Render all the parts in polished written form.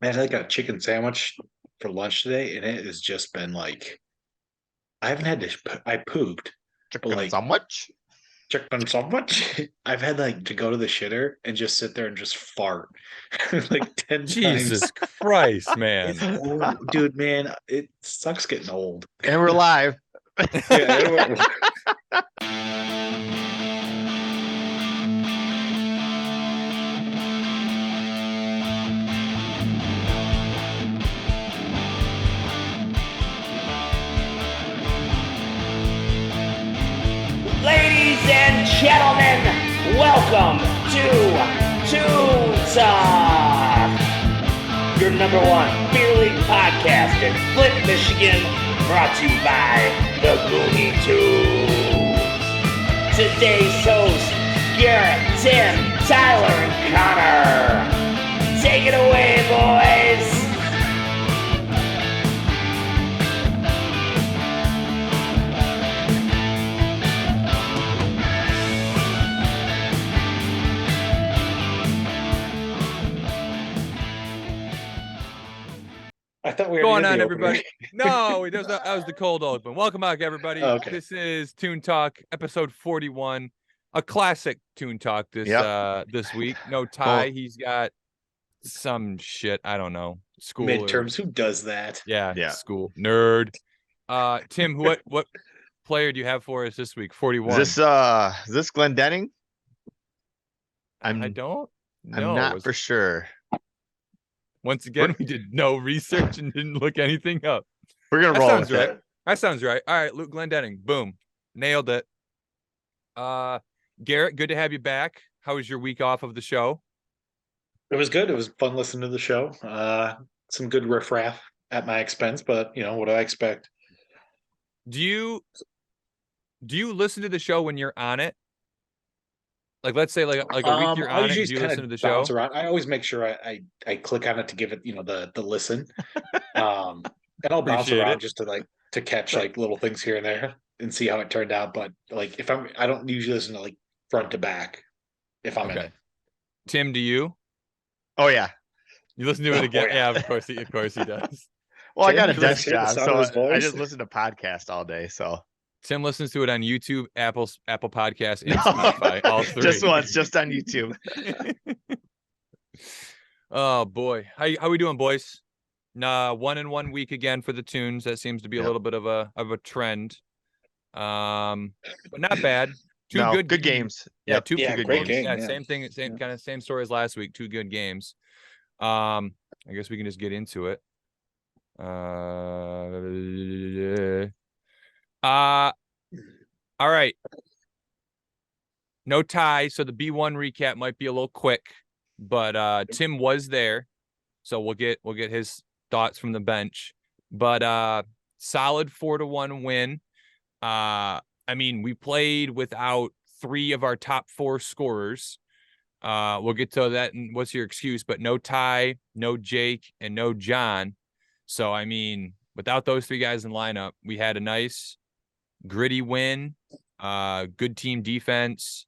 I had like a chicken sandwich for lunch today, and it has just been like I haven't had this. I pooped, but Chicken like sandwich. chicken sandwich. I've had like to go to the shitter and just sit there and just fart like 10 times. Jesus Christ, man. It's horrible, dude. Man, it sucks getting old. And we're live. Yeah. Ladies and gentlemen, welcome to Toon Talk, your number one beer league podcast in Flint, Michigan, brought to you by the Looney Tunes. Today's hosts, Garrett, Tim, Tyler, and Connor. Take it away, boys. I thought we were Going on, everybody. No, that was the cold open. Welcome back, everybody. Okay. This is Toon Talk, episode 41, a classic Toon Talk this week. No Ty, he's got some shit. I don't know. School midterms. Who does that? Yeah. School nerd. Tim, what player do you have for us this week? 41. Is this Glendenning? I don't know. I'm not for sure. Once again, we did no research and didn't look anything up. We're gonna roll with it. That sounds right. All right, Luke Glendenning. Boom. Nailed it. Garrett, good to have you back. How was your week off of the show? It was good. It was fun listening to the show. Some good riffraff at my expense, but what do I expect? Do you listen to the show when you're on it? Like, let's say like a week you're on it, do you listen to the show? Around. I always make sure I click on it to give it, the listen. And I'll bounce around just to catch like little things here and there and see how it turned out. But like I don't usually listen to like front to back if I'm in it. Tim, do you? Oh yeah. You listen to it again? Oh, yeah. Yeah, of course he does. Well, Tim, I got a desk hear the job, sound of his so I voice? just listen to podcasts all day. So Tim listens to it on YouTube, Apple Podcasts, and Spotify. All three. Just once, just on YouTube. Oh boy, how we doing, boys? 1 in 1 week again for the Tunes. That seems to be a little bit of a trend. But not bad. Two good games. Yeah, two great good games. Game, yeah, same thing, same story as last week. 2 good games. I guess we can just get into it. All right. No tie, so the B1 recap might be a little quick, but Tim was there, so we'll get his thoughts from the bench. But solid 4-1 win. I mean, we played without 3 of our top 4 scorers. We'll get to that. And what's your excuse? But no Ty, no Jake, and no John. So I mean, without those 3 guys in lineup, we had a nice, gritty win. Good team defense.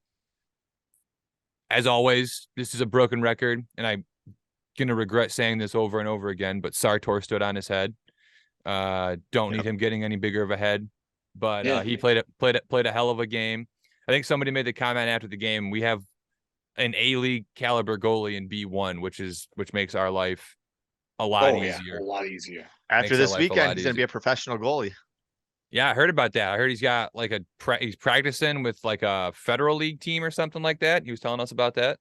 As always, this is a broken record, and I'm gonna regret saying this over and over again. But Sartor stood on his head. Don't need him getting any bigger of a head. But he played a hell of a game. I think somebody made the comment after the game. We have an A-League caliber goalie in B1, which makes our life a lot easier. A lot easier. After this weekend, he's gonna be a professional goalie. Yeah, I heard about that. I heard he's got like he's practicing with like a federal league team or something like that. He was telling us about that.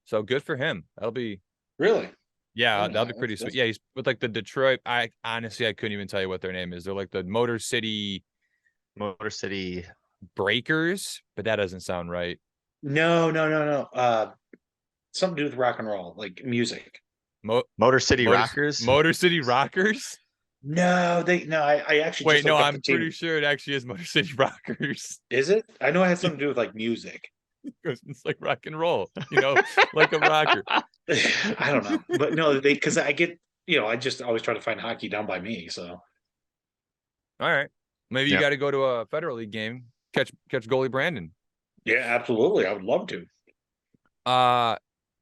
So good for him. That'll be really. Yeah, that'll be pretty sweet. Yeah, he's with like the Detroit. I couldn't even tell you what their name is. They're like the Motor City Breakers, but that doesn't sound right. No. Something to do with rock and roll, like music. Motor City Rockers. Motor City Rockers. No, I actually wait. No, I'm pretty sure it actually is Motor City Rockers. Is it? I know it has something to do with like music. It's like rock and roll, like a rocker. I don't know, but no, because I get, I just always try to find hockey down by me. So, all right, maybe you got to go to a federal league game, catch goalie Brandon. Yeah, absolutely, I would love to.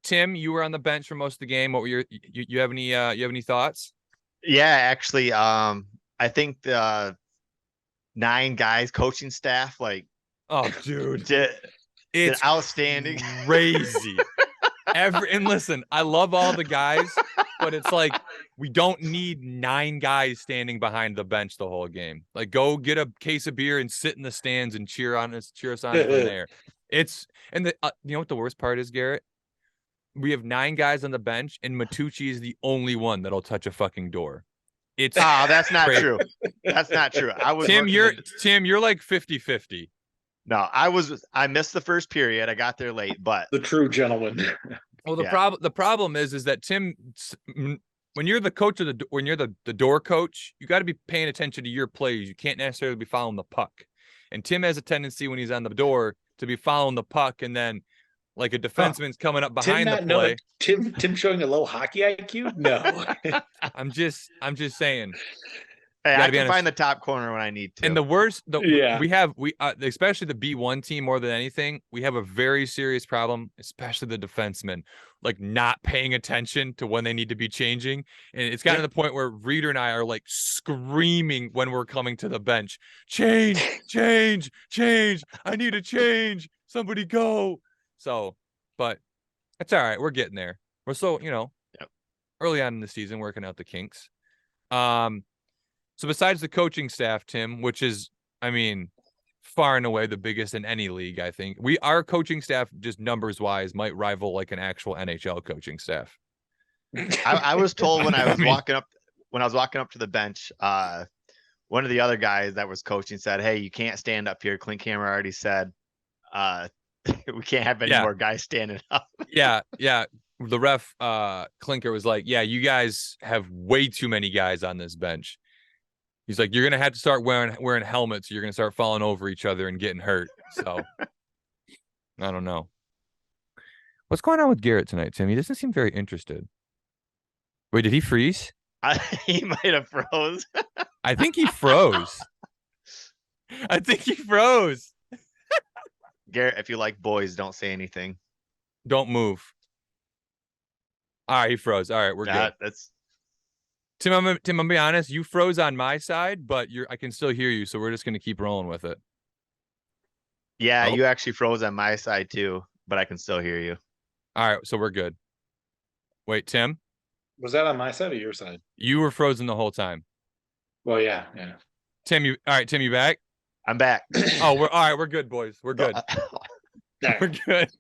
Tim, you were on the bench for most of the game. What were you have any thoughts? Yeah, actually, I think the 9 guys coaching staff, like, oh, dude, it's outstanding, crazy. And listen, I love all the guys, but it's like we don't need 9 guys standing behind the bench the whole game. Like, go get a case of beer and sit in the stands and cheer us on from there. It's and the you know what the worst part is, Garrett? We have 9 guys on the bench, and Matucci is the only one that'll touch a fucking door. It's that's not true. That's not true. I was Tim, you're like 50-50. No, I missed the first period. I got there late, but the true gentleman. Well, the problem is that Tim, when you're the coach of when you're the door coach, you got to be paying attention to your plays. You can't necessarily be following the puck. And Tim has a tendency when he's on the door to be following the puck, and then like a defenseman's coming up behind the play. Tim showing a low hockey IQ? No. I'm just saying. Hey, I can find the top corner when I need to. And we especially the B1 team more than anything, we have a very serious problem, especially the defensemen, like not paying attention to when they need to be changing. And it's gotten to the point where Reader and I are like screaming when we're coming to the bench, change. I need to change. Somebody go. So, but it's all right. We're getting there. We're so, early on in the season, working out the kinks. So besides the coaching staff, Tim, which is, far and away the biggest in any league, I think our coaching staff, just numbers wise, might rival like an actual NHL coaching staff. I was told when I was walking up to the bench, one of the other guys that was coaching said, "Hey, you can't stand up here." Clint Camera already said, we can't have any more guys standing up. Yeah. The ref, Clinker, was like, "Yeah, you guys have way too many guys on this bench." He's like, "You're gonna have to start wearing helmets. You're gonna start falling over each other and getting hurt." So, I don't know. What's going on with Garrett tonight, Tim? He doesn't seem very interested. Wait, did he freeze? He might have froze. I think he froze. Garrett, if you like boys, don't say anything. Don't move. All right, he froze. All right, we're good. Tim, I'm gonna be honest. You froze on my side, but I can still hear you, so we're just gonna keep rolling with it. Yeah, you actually froze on my side too, but I can still hear you. All right, so we're good. Wait, Tim? Was that on my side or your side? You were frozen the whole time. Well, yeah. Tim, you back? I'm back. Oh, we're good, boys. We're good. We're good.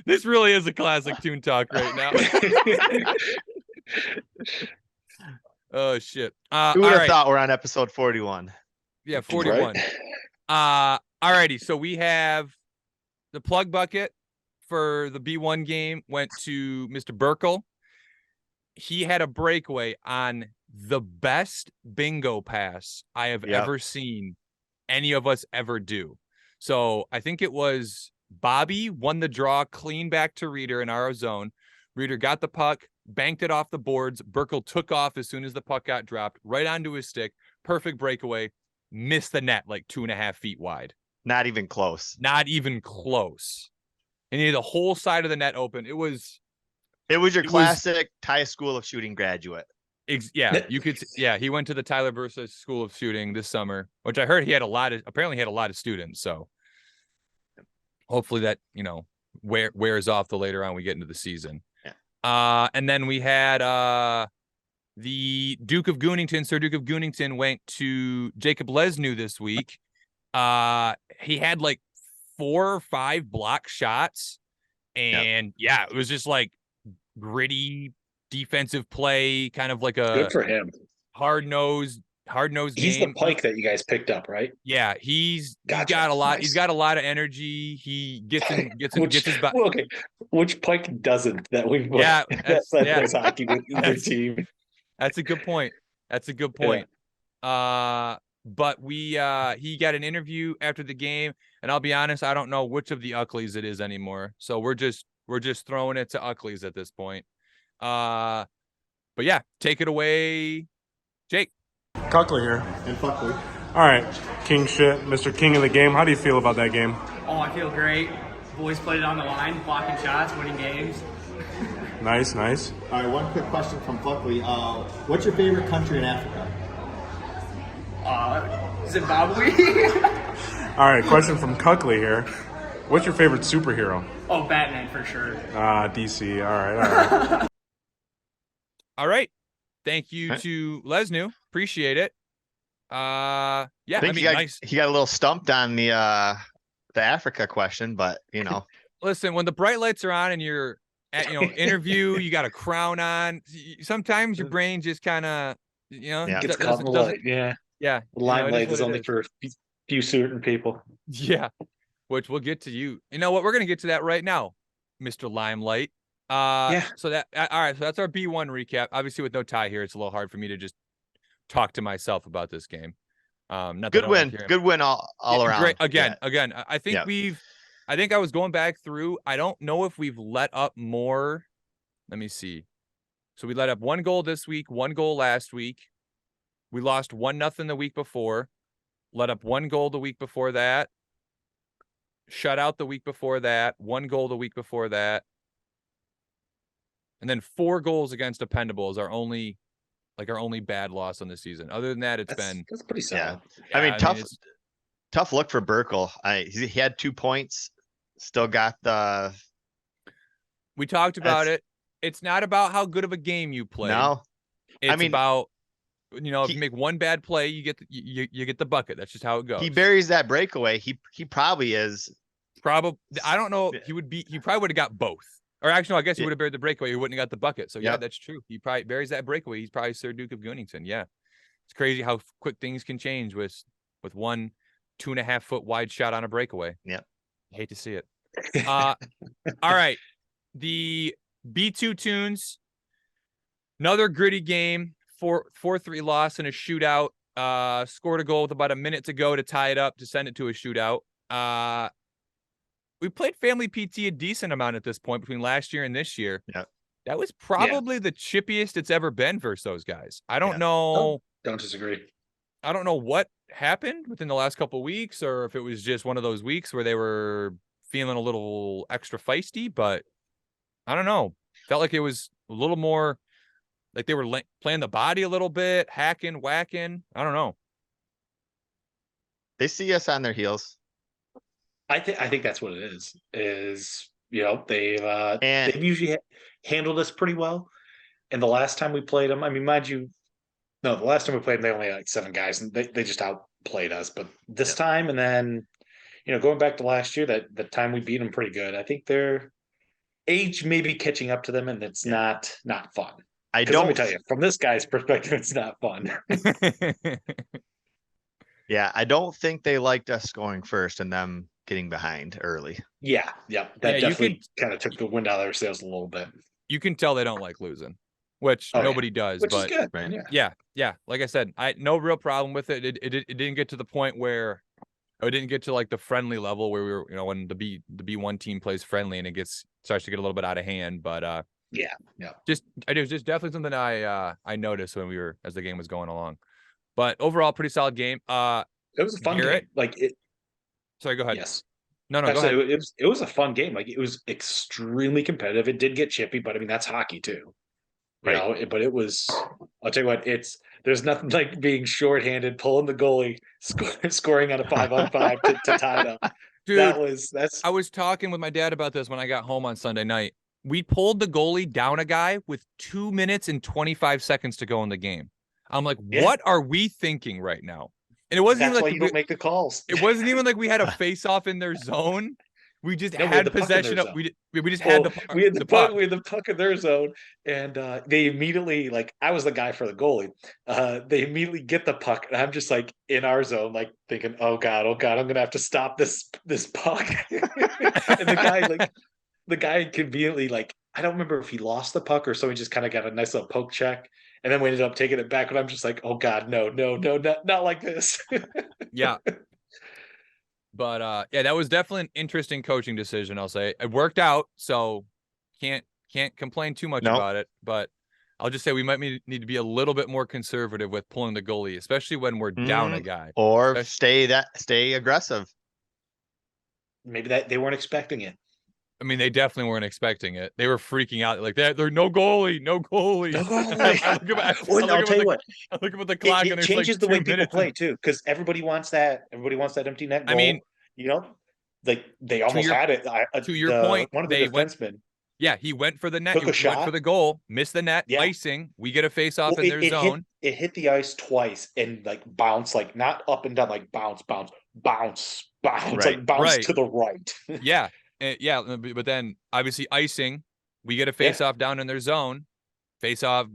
This really is a classic Toon Talk right now. Oh shit. Who would have thought we're on episode 41? Yeah, 41. Right. Alrighty, so we have the plug bucket for the B1 game went to Mr. Burkle. He had a breakaway on the best bingo pass I have ever seen any of us ever do. So I think it was Bobby won the draw clean back to Reader in our zone. Reader got the puck, banked it off the boards. Burkle took off as soon as the puck got dropped, right onto his stick. Perfect breakaway. Missed the net like 2.5 feet wide. Not even close. And he had the whole side of the net open. It was your classic Thai School of Shooting graduate. You could. Yeah, he went to the Tyler Bursa School of Shooting this summer, which I heard apparently had a lot of students. So hopefully that wears off the later on we get into the season. Yeah. And then we had the Duke of Goonington, Sir Duke of Goonington, went to Jacob Lesnew this week. He had like 4 or 5 block shots, and it was just like gritty defensive play, kind of like a good for him. Hard nosed He's game. The Pike that you guys picked up, right? Yeah, he's got a lot. Nice. He's got a lot of energy. He gets his back. Okay, which Pike doesn't that we? Plays hockey with the team. That's a good point. But he got an interview after the game, and I'll be honest, I don't know which of the Uckleys it is anymore. So we're just throwing it to Uckleys at this point. But yeah, take it away, Jake. Cuckley here. And Buckley. All right, King shit, Mr. King of the game. How do you feel about that game? Oh, I feel great. Boys put it on the line, blocking shots, winning games. Nice. All right, one quick question from Buckley. What's your favorite country in Africa? Zimbabwe. All right, question from Cuckley here. What's your favorite superhero? Oh, Batman for sure. DC. All right. All right. Thank you to Lesnu. Appreciate it. Yeah, I think nice. he got a little stumped on the Africa question, but you know. Listen, when the bright lights are on and you're at interview, you got a crown on. Sometimes your brain just kind of gets caught in the light. Yeah. The limelight is only for a few certain people. Yeah, which we'll get to you. You know what? We're gonna get to that right now, Mr. Limelight. Yeah. So that all right. So that's our B1 recap. Obviously, with no tie here, it's a little hard for me to just talk to myself about this game. Good win all around. Great. Again. I think I think I was going back through. I don't know if we've let up more. Let me see. So we let up 1 goal this week, 1 goal last week. We lost 1-0 the week before. Let up 1 goal the week before that. Shut out the week before that. 1 goal the week before that. And then 4 goals against Dependables, our only bad loss on the season. Other than that, that's pretty solid. Yeah. I mean, tough look for Burkle. He had 2 points. Still got the. We talked about it. It's not about how good of a game you play. No, it's about if you make one bad play, you get the bucket. That's just how it goes. He buries that breakaway. He probably is. Probably. I don't know. He probably would have got both. Or actually, no, I guess he would have buried the breakaway. He wouldn't have got the bucket. So yeah, that's true. He probably buries that breakaway. He's probably Sir Duke of Goonington. Yeah, it's crazy how quick things can change with one 2.5 foot wide shot on a breakaway. Yep. Hate to see it. All right, the B2 Toons. Another gritty game. 4-3 loss in a shootout. Scored a goal with about a minute to go to tie it up to send it to a shootout. We played Family PT a decent amount at this point between last year and this year. Yeah. That was probably the chippiest it's ever been versus those guys. I don't know. Oh, don't disagree. I don't know what happened within the last couple of weeks, or if it was just one of those weeks where they were feeling a little extra feisty, but I don't know. Felt like it was a little more like they were playing the body a little bit, hacking, whacking. I don't know. They see us on their heels. I think that's what it is. They've usually handled us pretty well. And the last time we played them, I mean, mind you, no, the last time we played them, they only had like 7 guys, and they just outplayed us. But this time, and then going back to last year, that the time we beat them pretty good. I think their age may be catching up to them, and it's not fun. Let me tell you, from this guy's perspective, it's not fun. Yeah, I don't think they liked us scoring first and them getting behind early. Yeah. That definitely kind of took the wind out of their sails a little bit. You can tell they don't like losing, which nobody does. Which but is good. Right? Yeah. Like I said, no real problem with it. It didn't get to the point where it didn't get to like the friendly level where we were, when the B1 team plays friendly and it starts to get a little bit out of hand. But yeah. It was just definitely something I noticed as the game was going along. But overall, pretty solid game. It was a fun game. Sorry, go ahead. Yes. No, go ahead. It was a fun game. Like, it was extremely competitive. It did get chippy, but I mean, that's hockey too. Right. But it was. I'll tell you what. There's nothing like being shorthanded, pulling the goalie, scoring on a 5-on-5 to tie it up. Dude, that's. I was talking with my dad about this when I got home on Sunday night. We pulled the goalie down a guy with 2 minutes and 25 seconds to go in the game. I'm like, what are we thinking right now? And it wasn't even like you don't make the calls. It wasn't even like we had a face off in their zone. We just had possession of. We just had the puck. We had the puck. We had the puck in their zone, and they immediately, like, I was the guy for the goalie. They immediately get the puck, and I'm just like in our zone, like thinking, "Oh God, I'm gonna have to stop this puck." And the guy conveniently, like, I don't remember if he lost the puck or so he just kind of got a nice little poke check. And then we ended up taking it back, and I'm just like, "Oh God, no, not like this." Yeah. But that was definitely an interesting coaching decision. I'll say it worked out, so can't complain too much about it. But I'll just say we might need to be a little bit more conservative with pulling the goalie, especially when we're down a guy. Or stay aggressive. Maybe that they weren't expecting it. I mean, they definitely weren't expecting it. They were freaking out like that. They're no goalie, no goalie. No goalie. Well, I'll tell you what. I look at the clock and It there's changes like the way 2 people minutes. play too, because everybody wants that. Everybody wants that empty net goal. I mean, you know, like they almost had it. To your point, one of the defensemen. Yeah, he went for the net. Took He a shot. went for the goal, missed the net, Yeah. icing. We get a face off Well, in their zone. It hit the ice twice and like bounce, like not up and down, like bounce, like bounce to the right. Yeah. But then obviously icing, we get a face off down in their zone, face off,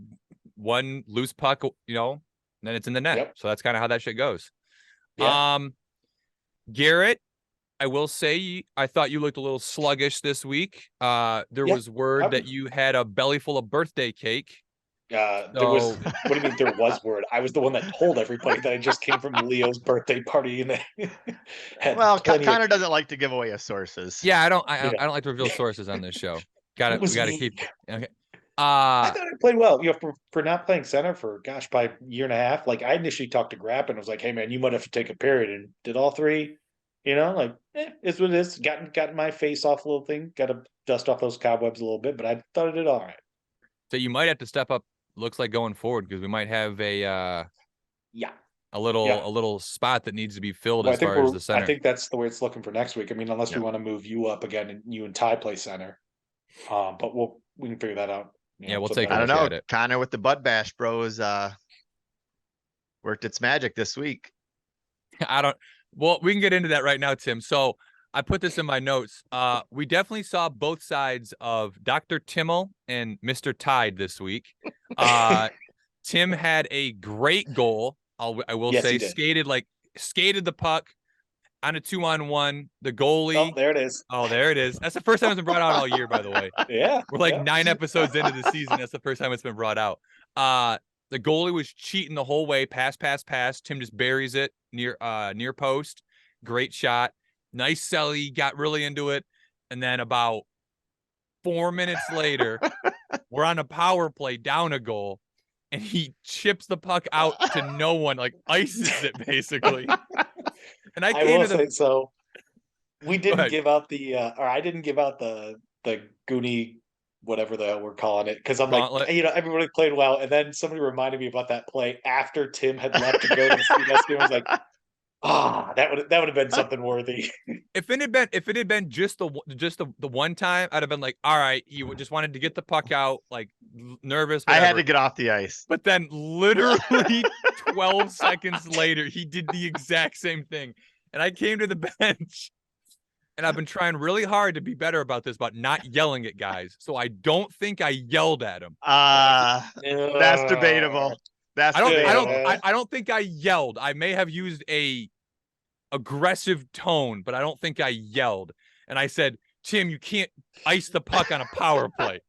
one loose puck, and then it's in the net. So that's kind of how that shit goes. Yeah. Garrett, I will say, I thought you looked a little sluggish this week. There was word that you had a belly full of birthday cake. There was. What do you mean? There was word. I was the one that told everybody that I just came from Leo's birthday party, and well, Connor doesn't like to give away his sources. Yeah, I don't like to reveal sources on this show. We gotta keep. Okay. I thought I played well. For not playing center for probably a year and a half. Like I initially talked to Grapp and was like, "Hey man, you might have to take a period." And did all three. It's what it is. Got my face off a little thing. Got to dust off those cobwebs a little bit, but I thought I did all right. So you might have to step up. Looks like going forward because we might have a little spot that needs to be filled as far as the center. I think that's the way it's looking for next week. I mean, unless we want to move you up again and you and Ty play center, but we can figure that out. We'll take. I don't know. Connor with the Bud Bash Bros worked its magic this week. Well, we can get into that right now, Tim. So I put this in my notes. We definitely saw both sides of Dr. Timmel and Mr. Tide this week. Tim had a great goal. I will say skated the puck on a 2-on-1. The goalie. Oh, there it is. Oh, there it is. That's the first time it's been brought out all year, by the way. Yeah. We're like 9 episodes into the season. That's the first time it's been brought out. The goalie was cheating the whole way. Pass. Tim just buries it near post. Great shot. Nice celly. Got really into it. And then about 4 minutes later, we're on a power play down a goal. And he chips the puck out to no one, like ices it basically. And I came to so we didn't give out or I didn't give out the Goonie, whatever the hell we're calling it, because I'm like, everybody played well, and then somebody reminded me about that play after Tim had left to go to the CBS game. I was like, that would have been something worthy. If it had been just the one time, I'd have been like, all right, he just wanted to get the puck out, like nervous. Whatever. I had to get off the ice. But then literally 12 seconds later, he did the exact same thing. And I came to the bench and I've been trying really hard to be better about this, about not yelling at guys. So I don't think I yelled at him. That's debatable. I don't think I yelled. I may have used a aggressive tone, but I don't think I yelled. And I said, Tim, you can't ice the puck on a power play.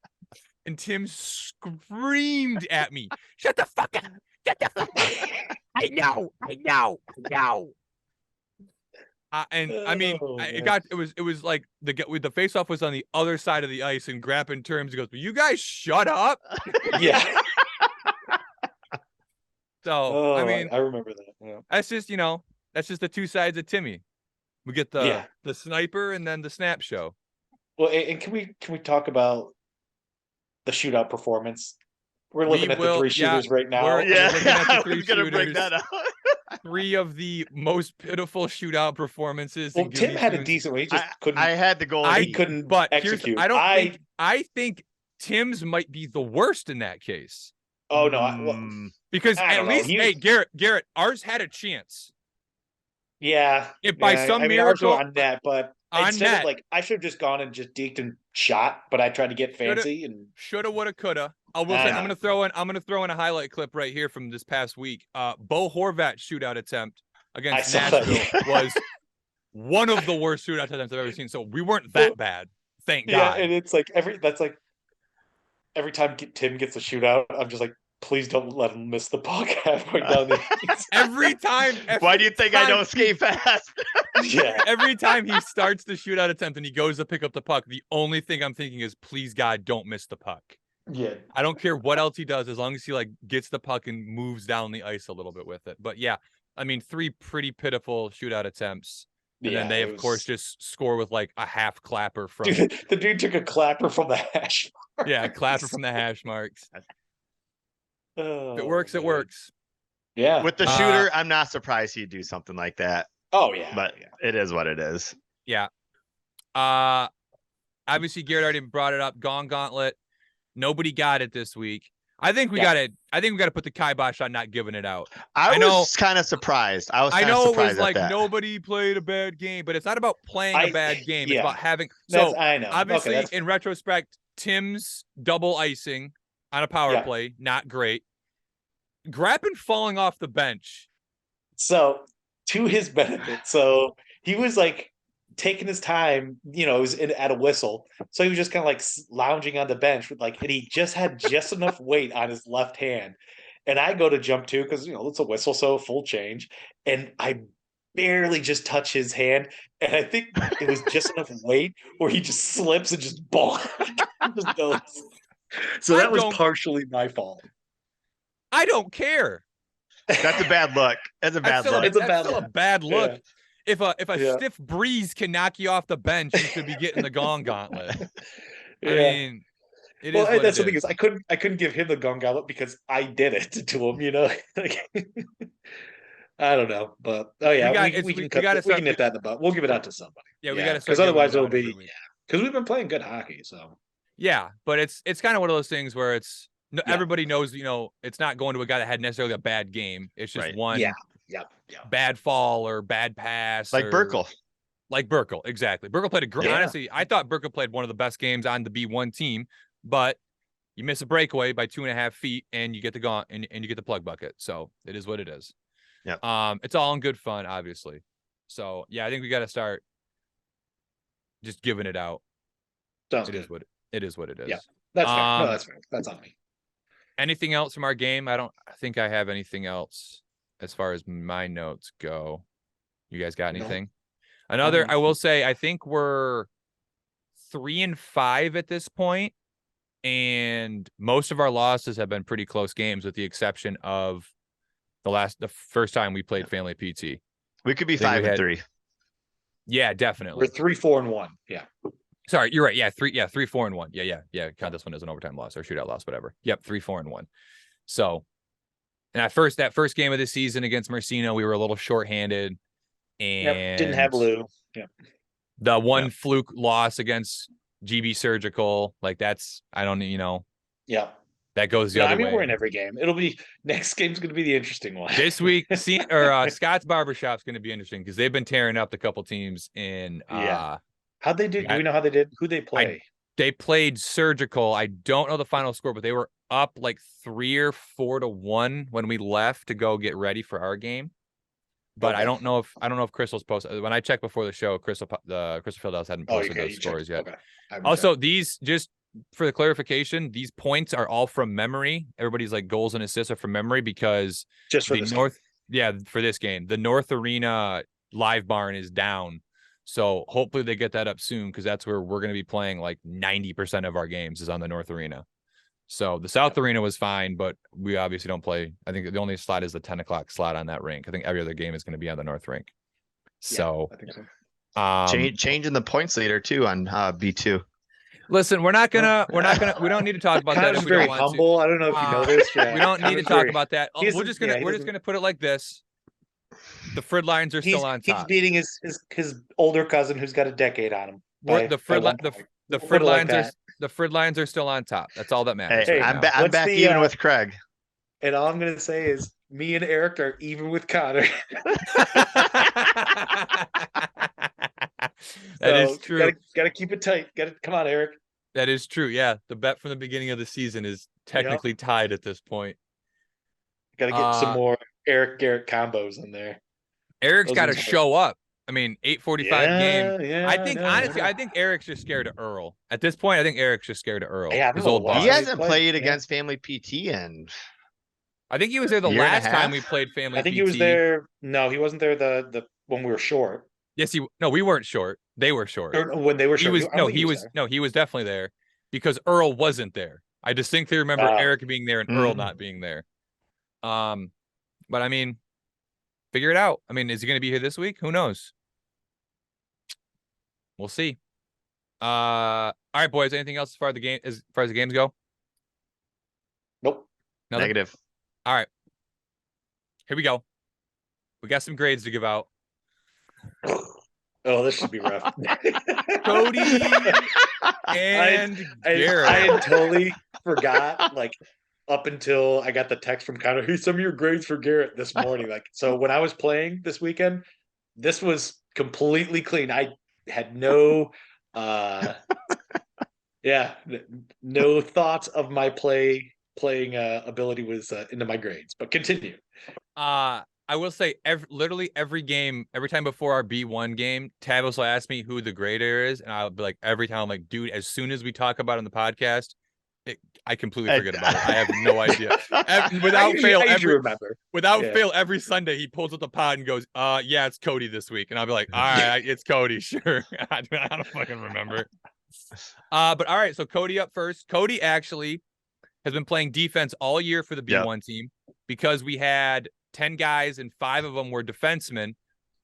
And Tim screamed at me, shut the fuck up. Shut the fuck up. I know. And I mean, it was like the face off was on the other side of the ice, and Grapp in terms goes, "Will you guys shut up?" Yeah. So I mean, I remember that. Yeah. That's just the two sides of Timmy. We get the sniper and then the snap show. Well, and can we talk about the shootout performance? We're looking at the three shooters right now. We're looking at the three I was gonna bring that up. 3 of the most pitiful shootout performances. Well, Tim had a decent one. He just couldn't. I had the goal. He couldn't execute. I think Tim's might be the worst in that case. Oh no! Because at least, hey, Garrett, ours had a chance. Yeah. If by some miracle on net, but instead of I should have just gone and just deked and shot, but I tried to get fancy and shoulda, woulda, coulda. I will say I'm gonna throw in a highlight clip right here from this past week. Bo Horvat's shootout attempt against Nashville was one of the worst shootout attempts I've ever seen. So we weren't that bad, thank God. Yeah, and it's like every time Tim gets a shootout, I'm just like, please don't let him miss the puck halfway down the ice. Every time. Why do you think I don't skate fast? Yeah. Every time he starts the shootout attempt and he goes to pick up the puck, the only thing I'm thinking is, please God, don't miss the puck. Yeah. I don't care what else he does, as long as he gets the puck and moves down the ice a little bit with it. But yeah, I mean, 3 pretty pitiful shootout attempts. And then they, it of course, just score with like a half clapper from. Dude, the dude took a clapper from the hash marks. Yeah, clapper from the hash marks. Oh, If it works, it man. works. Yeah. With the shooter, I'm not surprised he'd do something like that. Oh yeah. But it is what it is. Yeah. Obviously, Garrett already brought it up. Gong Gauntlet. Nobody got it this week. I think we got to. I think we got to put the kibosh on not giving it out. I know- was kind of surprised. I know it was at like that. nobody played a bad game, but it's not about playing a bad game. It's about having. That's, So I know. obviously, Okay, in retrospect, Tim's double icing on a power Yeah. play, not great. Grappin falling off the bench. So to his benefit, so he was like taking his time, it was at a whistle. So he was just kind of like lounging on the bench with and he just had just enough weight on his left hand. And I go to jump too, because it's a whistle, so full change. And I barely just touch his hand. And I think it was just enough weight where he just slips and just just goes. So that was partially my fault. I don't care. That's a bad look. That's a bad look. It's a That's still a bad look. Yeah. If a stiff breeze can knock you off the bench, you should be getting the Gong Gauntlet. I mean, it is. What That's it the thing is. is, I couldn't give him the Gong Gauntlet because I did it to him. I don't know, but we can nip that in the butt. We'll give it out to somebody. Yeah, we got to because otherwise it'll be because we've been playing good hockey. So yeah, but it's kind of one of those things where it's everybody knows it's not going to a guy that had necessarily a bad game. It's just one bad fall or bad pass, like Burkle. Like Burkle, exactly. Burkle played a great. Honestly, I thought Burkle played one of the best games on the B1 team, but you miss a breakaway by 2.5 feet and you get the and you get the plug bucket. So it is what it is. Yeah. It's all in good fun, obviously. So yeah, I think we got to start just giving it out. Sounds it good. is what it is. Yeah, that's fair. No, that's fair. That's on me. Anything else from our game? I don't think I have anything else as far as my notes go. You guys got anything? No. I will say, I think we're 3-5 at this point, and most of our losses have been pretty close games, with the exception of the first time we played Family PT. We could be 5-3. Yeah, definitely. We're 3-4-1. Yeah. Sorry, you're right. Yeah, 3-4-1. Yeah. Count this one as an overtime loss or shootout loss, whatever. Yep, 3-4-1. So, and that first game of the season against Mercino, we were a little shorthanded, and didn't have Lou. Yeah. The one fluke loss against GB Surgical, that's Yeah. That goes the other way. We're in every game. It'll be next game's going to be the interesting one. This week, Scott's Barbershop's going to be interesting because they've been tearing up the couple teams in. How'd they do? Do we know how they did? Who they play? They played Surgical. I don't know the final score, but they were up 3 or 4-1 when we left to go get ready for our game. But I don't know if Crystal's posted. When I checked before the show, Crystal Fieldhouse hadn't posted those scores yet. Okay. Also, these, just for the clarification, these points are all from memory. Everybody's goals and assists are from memory because just for for this game, the North Arena live barn is down. So hopefully they get that up soon, because that's where we're going to be playing 90% of our games is on the North Arena. So the South Arena was fine, but we obviously don't play. I think the only slot is the 10 o'clock slot on that rink. I think every other game is going to be on the North rink. So, I think so. Changing the points leader too on B2. Listen, we don't need to talk about that. If we very don't want humble. To. I don't know if you know this. We don't need to talk about that. We're just gonna put it like this. The Fridlines are still on top. He's beating his older cousin who's got a decade on him. The Fridlines are still on top. That's all that matters. Hey, I'm back even with Craig. And all I'm gonna say is me and Eric are even with Connor. That is true. Gotta keep it tight. Come on, Eric. That is true. Yeah, the bet from the beginning of the season is technically tied at this point. Gotta get some more Eric Garrett combos in there. Eric's got to show up. I mean, 8:45 game. Yeah, honestly, I think Eric's just scared of Earl. At this point, I think Eric's just scared of Earl. Yeah, his old boss. He hasn't played against Family PT and I think he was there the last time we played Family PT. I think he was there. No, he wasn't there the when we were short. Yes, we weren't short. They were short. Or when they were short. He was definitely there because Earl wasn't there. I distinctly remember Eric being there and Earl not being there. But I mean, figure it out. I mean, is he going to be here this week? Who knows? we'll see. All right, boys. Anything else as far as the games go? Nope. Nothing? Negative. All right. Here we go. We got some grades to give out. Oh, this should be rough. Cody and Garrett. I had totally forgot, like, up until I got the text from Connor, here's some of your grades for Garrett this morning. Like, so when I was playing this weekend, this was completely clean. I had no no thoughts of my playing ability was into my grades, but continue. I will say literally every game, every time before our B1 game, Tavis will ask me who the grader is, and I'll be like, every time I'm like, dude, as soon as we talk about it on the podcast, I completely forget about it. I have no idea. Without fail, every Sunday he pulls up the pod and goes, yeah, it's Cody this week. And I'll be like, all right, it's Cody, sure. I don't fucking remember. But all right, so Cody up first. Cody actually has been playing defense all year for the B1 team because we had 10 guys and 5 of them were defensemen.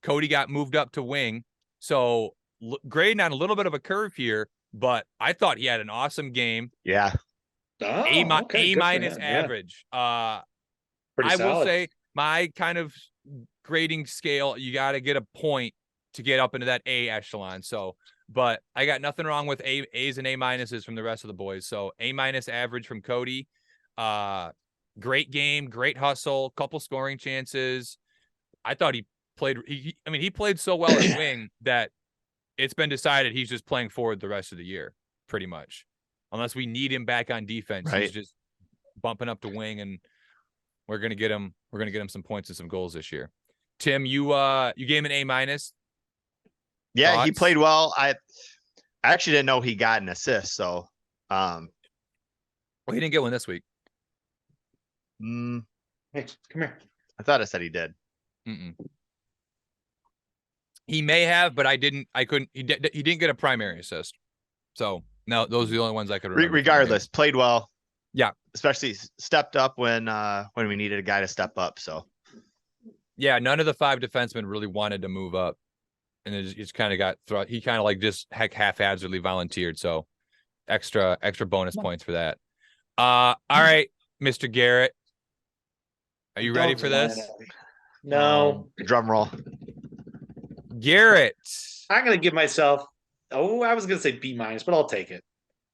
Cody got moved up to wing. So grading on a little bit of a curve here, but I thought he had an awesome game. Yeah. A minus average. I will say my kind of grading scale, you got to get a point to get up into that A echelon. So, but I got nothing wrong with A's and A minuses from the rest of the boys. So A minus average from Cody. Great game, great hustle, couple scoring chances. I thought he played. He played so well at wing that it's been decided he's just playing forward the rest of the year, pretty much, unless we need him back on defense. Right. He's just bumping up to wing, and we're gonna get him. We're gonna get him some points and some goals this year. Tim, you gave him an A minus. Yeah, Thoughts? He played well. I actually didn't know he got an assist. So, well, he didn't get one this week. Hey, come here. I thought I said he did. He may have, but I couldn't. He didn't get a primary assist. So no, those are the only ones I could remember. Regardless, played well. Yeah, especially stepped up when we needed a guy to step up. So yeah, none of the 5 defensemen really wanted to move up, and it just kind of got thrown. He kind of like just haphazardly volunteered. So extra bonus points for that. All right, Mr. Garrett. Are you ready for this? No. Drum roll. Garrett. I'm going to give myself, I was going to say B minus, but I'll take it.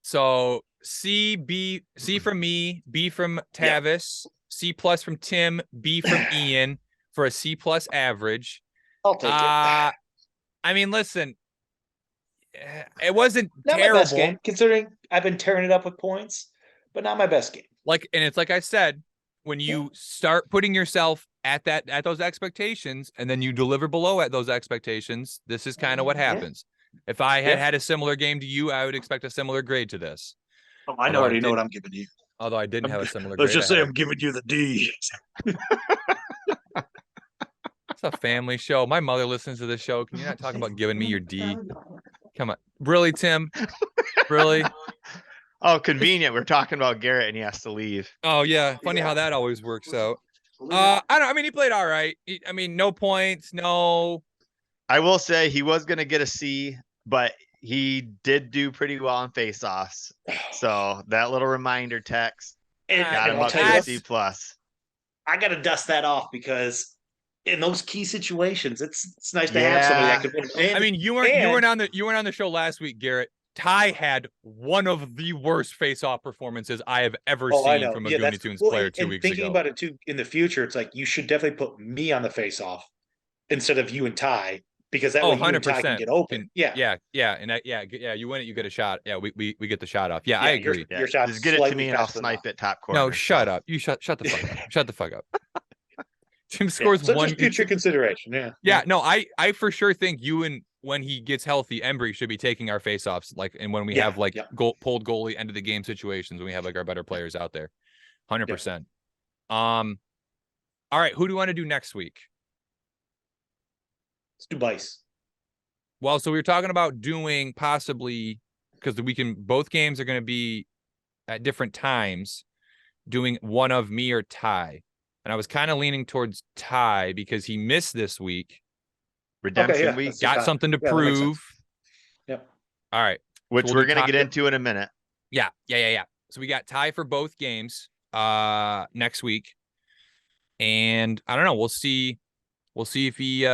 So C from me, B from Tavis, C plus from Tim, B from Ian for a C plus average. I'll take it. Listen, it wasn't not terrible. My best game, considering I've been tearing it up with points, but not my best game. And it's like I said, when you start putting yourself at those expectations, and then you deliver below at those expectations, this is kind of what happens. If I had a similar game to you, I would expect a similar grade to this. Oh, I already know what I'm giving you. Although I didn't have a similar grade. Let's just say I'm giving you the D. It's a family show. My mother listens to this show. Can you not talk about giving me your D? Come on. Really, Tim? Really? Oh, convenient. We're talking about Garrett and he has to leave. Oh, yeah. Funny how that always works out. I don't know. He played all right. No points. No. I will say he was going to get a C, but he did do pretty well on face-offs. So that little reminder text got him up to a C plus. I got to dust that off because in those key situations, it's nice to have somebody that could win. You weren't on the show last week, Garrett. Ty had one of the worst face-off performances I have ever seen from a Gooney Tunes player 2 weeks ago. Thinking about it too, in the future, it's like you should definitely put me on the face-off instead of you and Ty, because that way you and Ty can get open. Yeah. And you win it, you get a shot. Yeah, we get the shot off. Yeah, I agree. Your shot, just get it to me and I'll snipe it top corner. No, shut up. You shut the fuck up. Shut the fuck up. Tim scores one. Future consideration. Yeah. No, I for sure think you and when he gets healthy, Embry should be taking our faceoffs, and when we have pulled goalie end of the game situations, when we have our better players out there, 100%. All right, who do you want to do next week? Let's do Vice. Well, so we were talking about doing possibly, because both games are going to be at different times, doing one of me or Ty, and I was kind of leaning towards Ty because he missed this week. Redemption week. Got something to prove. All right. which So we're we'll do gonna get tie- into in a minute. Yeah. So we got tie for both games next week. And I don't know. We'll see if he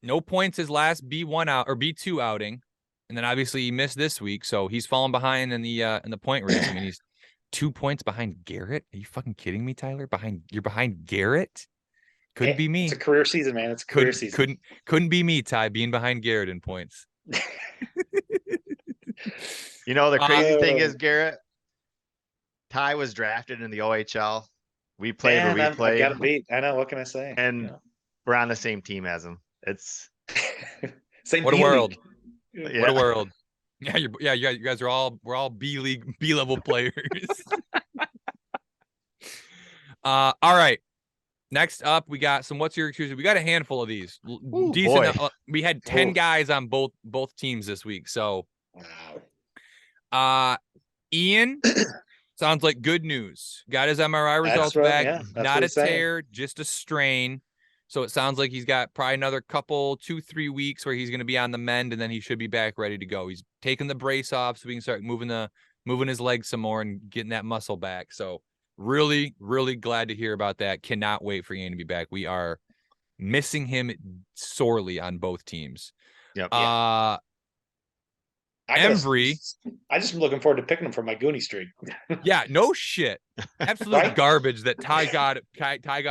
no points his last B1 out or B2 outing. And then obviously he missed this week, so he's falling behind in the point race. I mean, he's 2 points behind Garrett. Are you fucking kidding me, Tyler? You're behind Garrett? Couldn't be me. It's a career season, man. It's a career season. Couldn't be me, Ty, being behind Garrett in points. You know, the crazy thing is, Garrett, Ty was drafted in the OHL. We played where we I played. got beat. I know. What can I say? And we're on the same team as him. It's same. What a world. yeah. What a world. Yeah, you guys are we're all B level players. All right. Next up, we got some what's your excuse? We got a handful of these. Ooh, Decent. boy. We had 10 guys on both teams this week. So Ian sounds like good news. Got his MRI results back. Yeah, not a tear, just a strain. So it sounds like he's got probably another 2-3 weeks where he's going to be on the mend, and then he should be back ready to go. He's taking the brace off so we can start moving his legs some more and getting that muscle back. So really, really glad to hear about that. Cannot wait for Ian to be back. We are missing him sorely on both teams. Yep. Embry. I just am looking forward to picking him for my Goonie streak. Yeah, no shit. Absolute Right? garbage that Ty got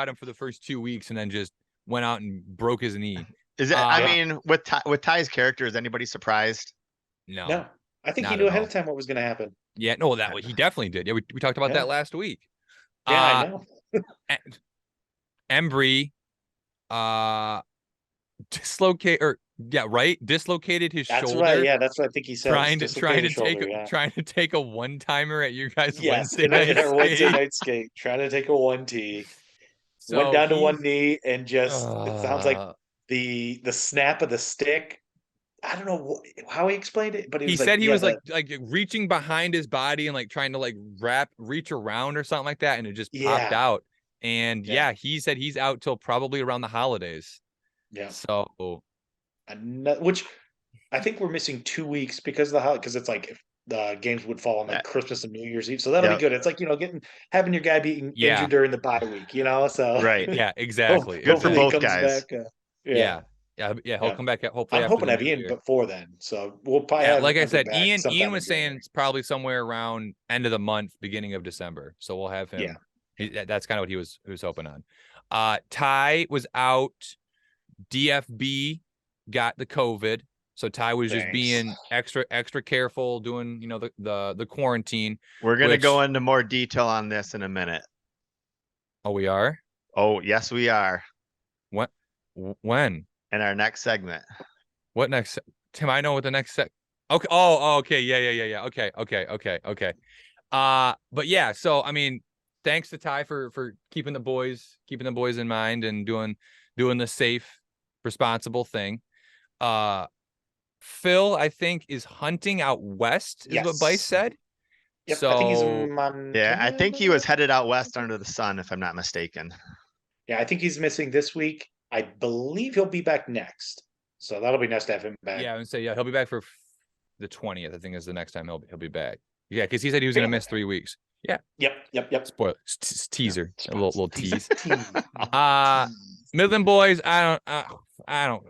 him for the first 2 weeks and then just went out and broke his knee. Is it? I mean, with Ty's character, is anybody surprised? No, I think he Not knew at ahead all. of time what was going to happen. Yeah, no, he definitely did. Yeah, we talked about that last week. Yeah, I know. Embry, dislocated his That's shoulder. right. Yeah, that's what I think he said. Trying to take a one-timer at your guys' Wednesday in our Wednesday skate. night skate, trying to take a 1T. So Went down to one knee and just it sounds like uh, the snap of the stick. I don't know how he explained it, but he said he was like reaching behind his body and like trying to like reach around or something like that, and it just popped out. And he said he's out till probably around the holidays. Yeah. So, which I think we're missing 2 weeks because of the holiday, because it's like if the games would fall on like Christmas and New Year's Eve, so that'll be good. It's like having your guy being injured during the bye week, so right. Yeah, exactly. Good for both guys. Back, Yeah, he'll come back. Hopefully, I'm hoping to have Ian before then. So we'll probably have. Like I said, Ian was in saying it's probably somewhere around end of the month, beginning of December. So we'll have him. Yeah, that's kind of what he was hoping on. Ty was out. DFB got the COVID, so Ty was just being extra careful, doing the quarantine. We're gonna go into more detail on this in a minute. Oh, we are. Oh, yes, we are. What? When? In our next segment. What next? Tim, I know what the next Okay. Oh, okay. Yeah. Okay. But yeah. So I mean, thanks to Ty for keeping the boys in mind and doing the safe, responsible thing. Phil, I think, is hunting out west, is what Bice said. Yep, so I think he's in Montana. I think he was headed out west under the sun, if I'm not mistaken. Yeah, I think he's missing this week. I believe he'll be back next. So that'll be nice to have him back. Yeah, I would say he'll be back for the 20th. I think is the next time he'll be back. Yeah, because he said he was going to miss 3 weeks. Yeah. Yep. Spoiler. Teaser. A little tease. Midland boys, I don't.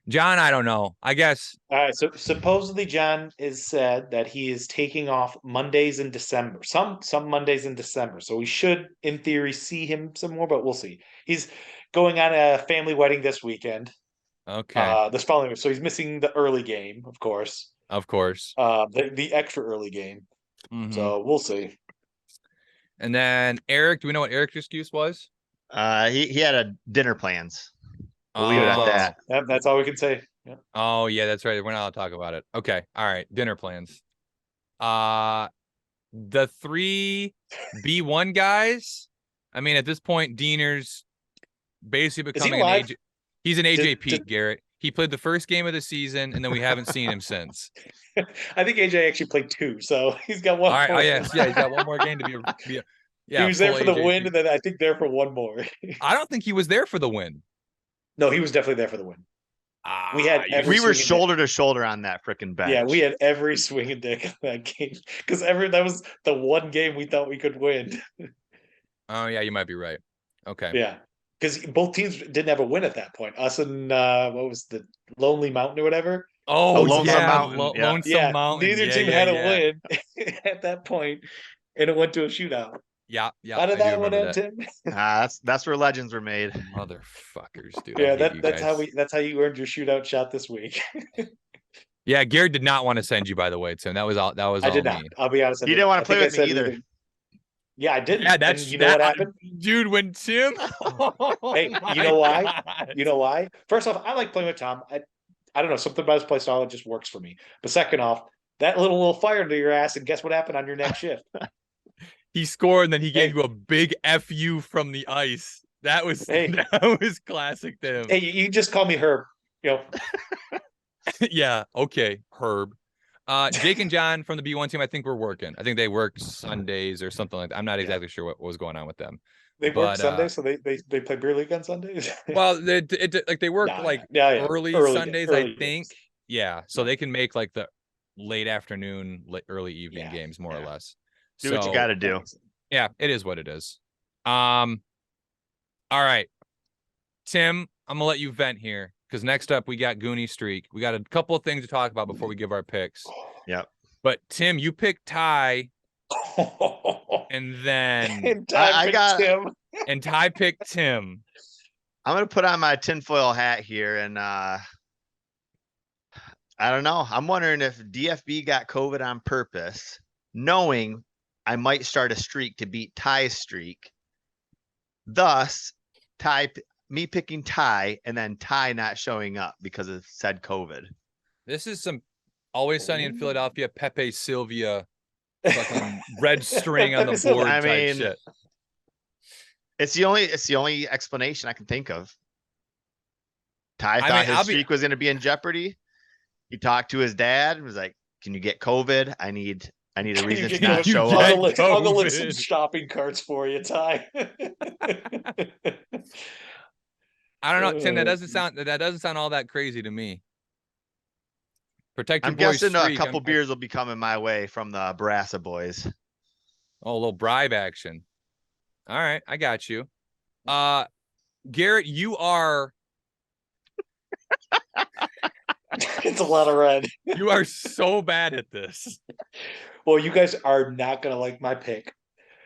John, I don't know. I guess. All right. So supposedly John is said that he is taking off Mondays in December. Some Mondays in December. So we should, in theory, see him some more, but we'll see. He's going on a family wedding this weekend. Okay. This following week. So he's missing the early game, of course. The extra early game. Mm-hmm. So we'll see. And then Eric, do we know what Eric's excuse was? He had a dinner plans. We'll leave it at that. Yep, that's all we can say. Yep. Oh yeah, that's right. We're not allowed to talk about it. Okay. All right. Dinner plans. The 3 B1 guys. I mean, at this point, Diener's basically becoming he's an AJ Pete, Garrett. He played the first game of the season, and then we haven't seen him since. I think AJ actually played 2, so he's got one. All right. Oh yes, yeah, he's got one more game to be he was there for the win, and then I think there for one more. I don't think he was there for the win. No, he was definitely there for the win. We had every We were swinging shoulder to shoulder on that freaking bench. Yeah, we had every swinging dick on that game because that was the one game we thought we could win. Oh yeah, you might be right. Okay. Yeah, because both teams didn't have a win at that point. Us and what was the Lonely Mountain or whatever. Oh, Lonesome yeah, Mountain, yeah. Lonesome Mountain. Neither Yeah, team yeah, had a yeah. win at that point, and it went to a shootout. Yeah. How did I do that one remember end, that. Tim? That's where legends were made. Motherfuckers, dude. Yeah, I hate you that's guys. how you earned your shootout shot this week. Yeah, Garrett did not want to send you, by the way, Tim. That was all. That was I all did not. me. I'll be honest. He didn't want I to play think with I me said either. either. Yeah, I didn't. Yeah, that's and you know what happened. dude. When Tim, Hey, you know why? You know why? First off, I like playing with Tom. I don't know, something about his play style that just works for me. But second off, that little fire into your ass, and guess what happened on your next shift? he scored, and then he gave Hey. you a big fu from the ice. That was Hey. that was classic Tim. Hey, you just call me Herb. You know, Yeah, okay, Herb. Jake and John from the B1 team, I think we're working. I think they work Sundays or something like that. I'm not exactly sure what was going on with them. they work But, Sundays, so they play beer league on Sundays. Well, they work Nah, like yeah. early Sundays, early I think. games. Yeah, so they can make like the late afternoon, early evening Yeah, games, more or yeah. less. Do what you got to do. Yeah, it is what it is. All right, Tim, I'm gonna let you vent here because next up we got Goonie Streak. We got a couple of things to talk about before we give our picks. Yep. But Tim, you picked Ty, and then And I picked got- Tim. and Ty picked Tim. I'm gonna put on my tinfoil hat here, and I don't know. I'm wondering if DFB got COVID on purpose, knowing I might start a streak to beat Ty's streak. Thus, me picking Ty, and then Ty not showing up because of said COVID. This is some Always Sunny in Philadelphia, Pepe Sylvia, fucking red string on the Pepe Sylvia. board I type mean, shit. It's the only explanation I can think of. Ty I thought mean, his streak was going to be in jeopardy. He talked to his dad and was like, "Can you get COVID? I need a reason to not show get up." I'll go lick some COVID. shopping carts for you, Ty. I don't know, Tim. That Oh, doesn't sound all that crazy to me. Protect your I'm boy's guessing a streak. couple beers will be coming my way from the Barassa boys. Oh, a little bribe action. All right, I got you. Garrett, you are It's a lot of red. you are so bad at this. Well, you guys are not gonna like my pick.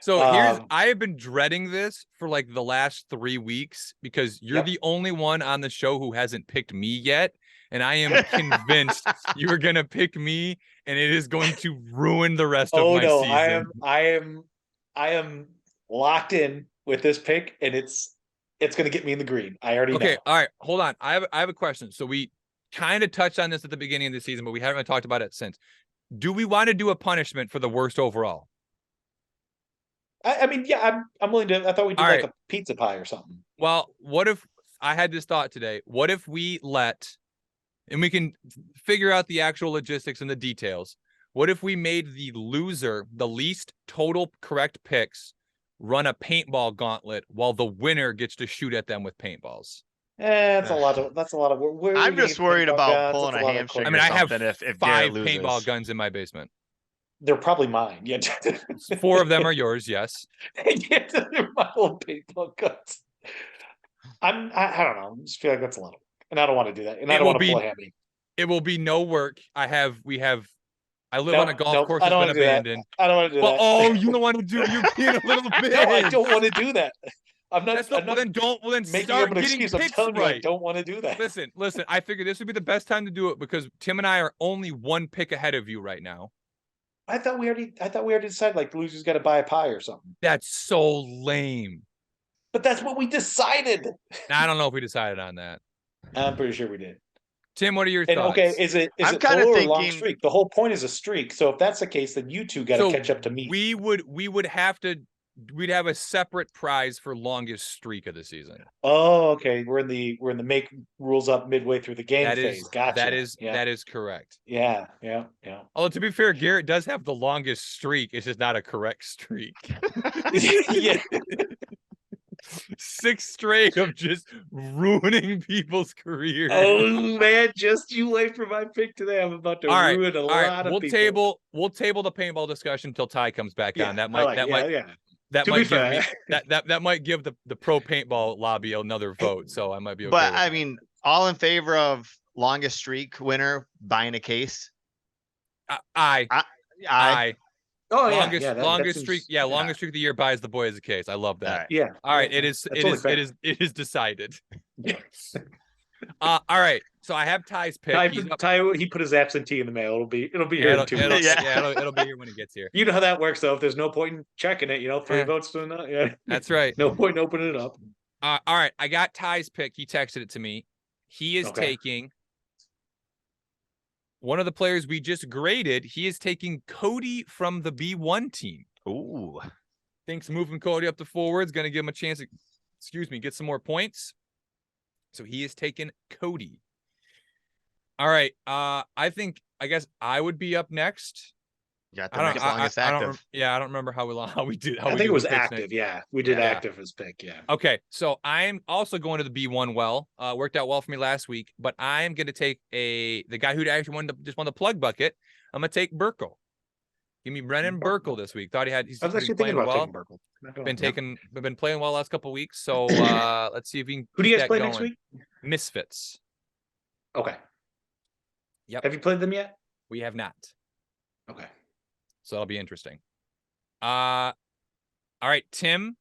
So Um, I have been dreading this for like the last 3 weeks because you're Yep. the only one on the show who hasn't picked me yet. And I am convinced you are gonna pick me, and it is going to ruin the rest of Oh my no, season. I am locked in with this pick, and it's gonna get me in the green. I already Okay, know. all right, hold on. I have a question. So we kind of touched on this at the beginning of the season, but we haven't talked about it since. Do we want to do a punishment for the worst overall? I mean, yeah, I'm willing to. I thought we'd do All like right. a pizza pie or something. Well, what if I had this thought today? What if we and we can figure out the actual logistics and the details. What if we made the loser, the least total correct picks, run a paintball gauntlet while the winner gets to shoot at them with paintballs? That's a lot of. That's a lot of. Where I'm we just get worried paintball about guns, pulling that's a lot of hamstring I or mean, I have something if Garrett 5 loses. paintball guns in my basement. They're probably mine. Yeah. 4 of them are yours, yes. Yeah, they're my old paintball guns. I don't know. I just feel like that's a lot of work, and I don't want to do that. And I It don't will want to be- pull a hammy. It will be no work. I live Nope, on a golf nope, course I that's don't been wanna do that. abandoned. I don't want to do Well, that. oh, you don't want to do. You're being a little bitch. No, I don't want to do that. I'm not. That's I'm well, not then making start up an getting excuse. I'm picks telling you, I right. don't want to do that. Listen. I figured this would be the best time to do it because Tim and I are only 1 pick ahead of you right now. I thought we already decided like the loser's got to buy a pie or something. That's so lame. But that's what we decided. I don't know if we decided on that. I'm pretty sure we did. Tim, what are your And thoughts? okay, is it I'm it kinda total or long thinking- streak? The whole point is a streak. So if that's the case, then you two got to catch up to me. We'd have a separate prize for longest streak of the season. Oh, okay. We're in the make rules up midway through the game That phase. is Gotcha. that is correct. Yeah. Although to be fair, Garrett does have the longest streak. It's just not a correct streak. Yeah. 6 straight of just ruining people's careers. Oh man, just you wait for my pick today. I'm about to ruin a lot of people. We'll table the paintball discussion until Ty comes back on. That I might like- that yeah, might yeah. that To might be give me fair. that might give the pro paintball lobby another vote. So I might be okay. But with I that. mean, all in favor of longest streak winner buying a case. I Oh yeah, longest yeah. That longest seems- streak. Yeah, longest streak of the year buys the boy as a case. I love that. All right. Yeah. All right, yeah, it is that's it only is fair. it is decided. All right, so I have Ty's pick. He's up- Ty, he put his absentee in the mail. It'll be yeah, here in 2 weeks. it'll be here when it gets here. You know how that works, though. If there's no point in checking it, 3 Yeah. votes to not. Yeah, That's right. no point in opening it up. All right, I got Ty's pick. He texted it to me. He is Okay. taking one of the players we just graded. He is taking Cody from the B1 team. Ooh. Thinks moving Cody up to forward is going to give him a chance to, get some more points. So he is taking Cody. All right. I guess I would be up next. You got the next longest active. I don't remember how we did. I think it was active. Yeah, we did active as pick. Yeah. Okay, so I'm also going to the B1 well. Worked out well for me last week, but I'm going to take the guy who actually just won the plug bucket. I'm going to take Burkle. Give me Brennan Burkle this week. Thought he's I was actually thinking about taking Burkle. Been playing well last couple of weeks. So let's see if we can. Who do you keep guys that play going. next week? Misfits. Okay. Yep. Have you played them yet? We have not. Okay. So that'll be interesting. All right, Tim.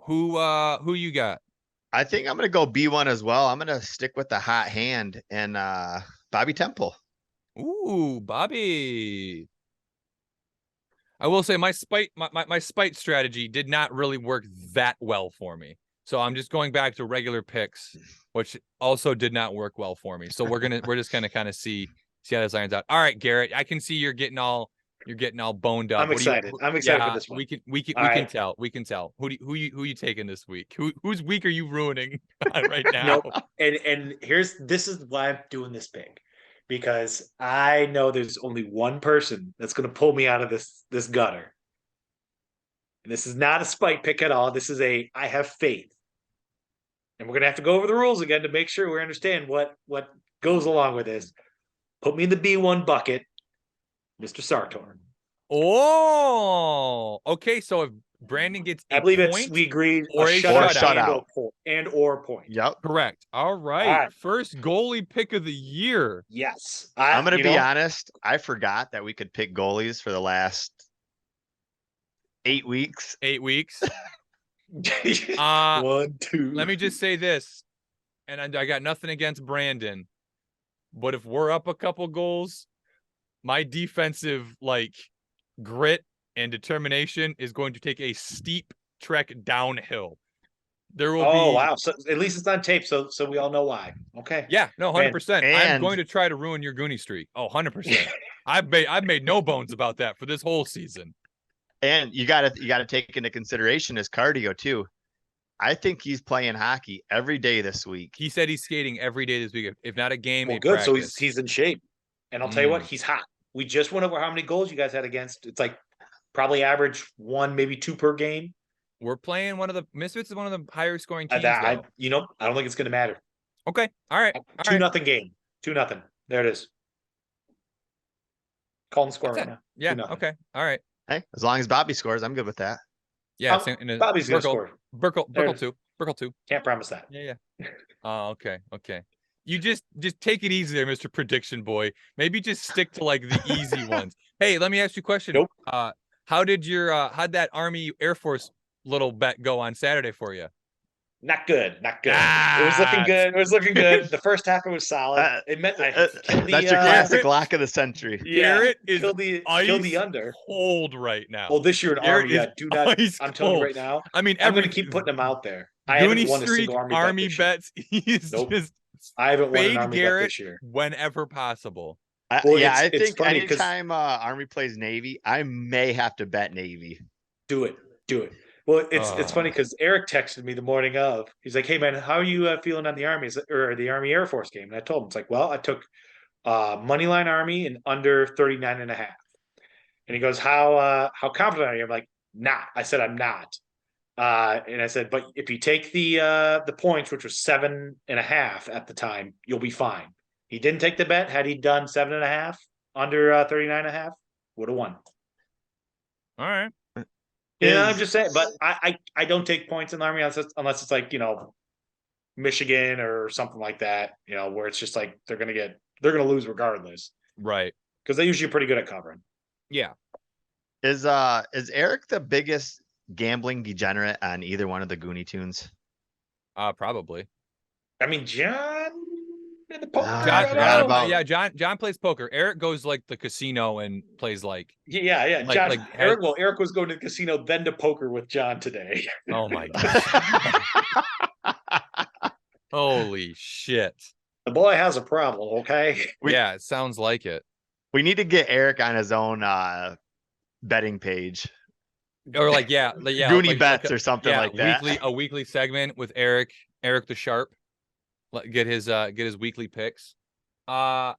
Who you got? I think I'm gonna go B1 as well. I'm gonna stick with the hot hand and Bobby Temple. Ooh, Bobby. I will say my spite strategy did not really work that well for me. So I'm just going back to regular picks, which also did not work well for me. So we're just gonna kind of see how this irons out. All right, Garrett, I can see you're getting all boned up. I'm excited. I'm excited for this one. We can tell. We can tell. Who you taking this week? Whose week are you ruining right now? Nope. And this is why I'm doing this pick. Because I know there's only one person that's going to pull me out of this gutter. And this is not a spite pick at all. This is I have faith. And we're going to have to go over the rules again to make sure we understand what goes along with this. Put me in the B1 bucket, Mr. Sartor. Oh, okay. So if Brandon gets I believe point, we agreed or a shutout. and or point. Yep. Correct. All right. All right. First goalie pick of the year. Yes. I'm gonna be honest. I forgot that we could pick goalies for the last 8 weeks. 8 weeks. 1, 2. Let me just say this, and I got nothing against Brandon, but if we're up a couple goals, my defensive grit and determination is going to take a steep trek downhill. There will be. Oh wow! So at least it's on tape, so we all know why. Okay. Yeah, no, 100%. I'm And- going to try to ruin your Goonie streak. Oh, 100%. I've made no bones about that for this whole season. And you gotta take into consideration his cardio too. I think he's playing hockey every day this week. He said he's skating every day this week, if not a game. Well, a good. So practice. he's in shape, and I'll tell you what, he's hot. We just went over how many goals you guys had against. It's probably average 1, maybe 2 per game. We're playing one of the Misfits is one of the higher scoring teams. I though. don't think it's going to matter. Okay. All right. 2-0 game. 2-0. There it is. Call the score That's right now. Yeah. 2-0. Okay. All right. Hey, as long as Bobby scores, I'm good with that. Yeah. Bobby's going to score. Burkle There it is. too. Burkle too. Can't promise that. Yeah. Oh, okay. Okay. You just take it easy there, Mr. Prediction Boy. Maybe just stick to the easy ones. Hey, let me ask you a question. Nope. How'd that Army Air Force little bet go on Saturday for you? Not good. Not good. It was looking good. It was looking good. The first half it was solid. It meant That's your classic lock of the century. Garrett is kill the under. Cold right now. Well, this year in Garrett Army, do not. ice I'm telling you cold. right now. I mean, I'm going to keep putting them out there. I Goonie haven't won a Streak single Army bet this year. bets. He's Nope. just I haven't won an fade Army bet Garrett this year. whenever possible. Well, I it's think funny 'cause- anytime Army plays Navy, I may have to bet Navy. Do it. Well, it's funny because Eric texted me the morning of. He's like, "Hey man, how are you feeling on the Army or the Army Air Force game?" And I told him, it's like, "Well, I took moneyline Army and under 39.5." And he goes, "How confident are you?" I'm like, "Not." I said, "I'm not." And I said, but if you take the points, which was 7.5 at the time, you'll be fine. He didn't take the bet. Had he done 7.5 under 39.5, would have won. All right. Yeah, I'm just saying, but I don't take points in the Army unless it's like, Michigan or something like that, where it's just like they're gonna lose regardless. Right. Because they're usually pretty good at covering. Yeah. Is Eric the biggest gambling degenerate on either one of the Goonie Tunes? Probably. I mean, John in the poker. I forgot about- Yeah, John plays poker. Eric goes like the casino and plays like Yeah. like- John, like Eric was going to the casino, then to poker with John today. oh my god. Holy shit. The boy has a problem, okay? Yeah, it sounds like it. We need to get Eric on his own betting page. Or like Goonie like, bets or something like that. A weekly segment with Eric the Sharp. Get his weekly picks. All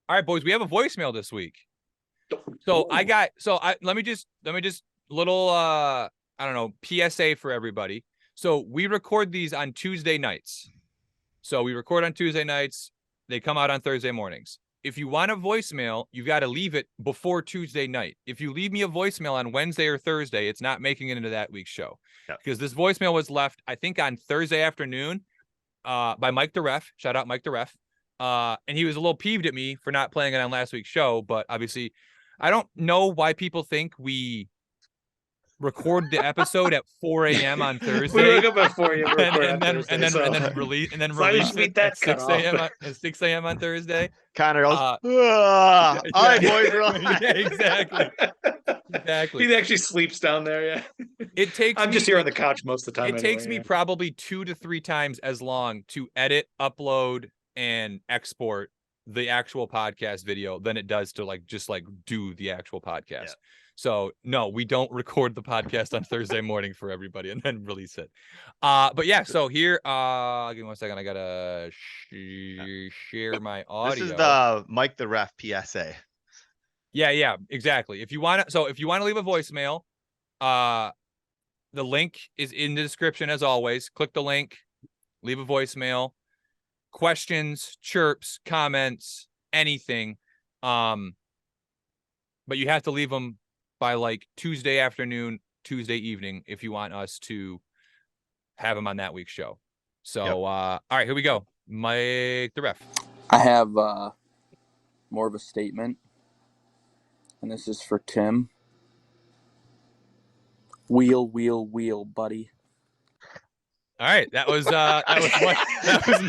right, boys, we have a voicemail this week. So let me just little I don't know, PSA for everybody. So we record these on Tuesday nights. So we record on Tuesday nights. They come out on Thursday mornings. If you want a voicemail, you've got to leave it before Tuesday night. If you leave me a voicemail on Wednesday or Thursday, it's not making it into that week's show. Yep. Because this voicemail was left, I think, on Thursday afternoon by Mike the Ref. Shout out Mike the Ref. And he was a little peeved at me for not playing it on last week's show. But obviously, I don't know why people think we record the episode at 4 a.m. on Thursday. We wake up at 4 a.m. and then release it at 6 a.m. At 6 a.m. on Thursday. Connor goes, all right, boys, we're on. Yeah, exactly. He actually sleeps down there. Yeah. It takes. I'm just here on the couch most of the time. It takes me probably 2 to 3 times as long to edit, upload, and export the actual podcast video than it does to just do the actual podcast. Yeah. So no, we don't record the podcast on Thursday morning for everybody and then release it. But yeah, so here, give me 1 second. I gotta share my audio. This is the Mike the Ref PSA. Yeah, exactly. If you want to leave a voicemail, the link is in the description as always. Click the link, leave a voicemail, questions, chirps, comments, anything. But you have to leave them by Tuesday afternoon, Tuesday evening, if you want us to have him on that week's show. So, yep. All right, here we go. Mike the Ref. I have more of a statement, and this is for Tim. Wheel, wheel, wheel, buddy. All right, that was Mike.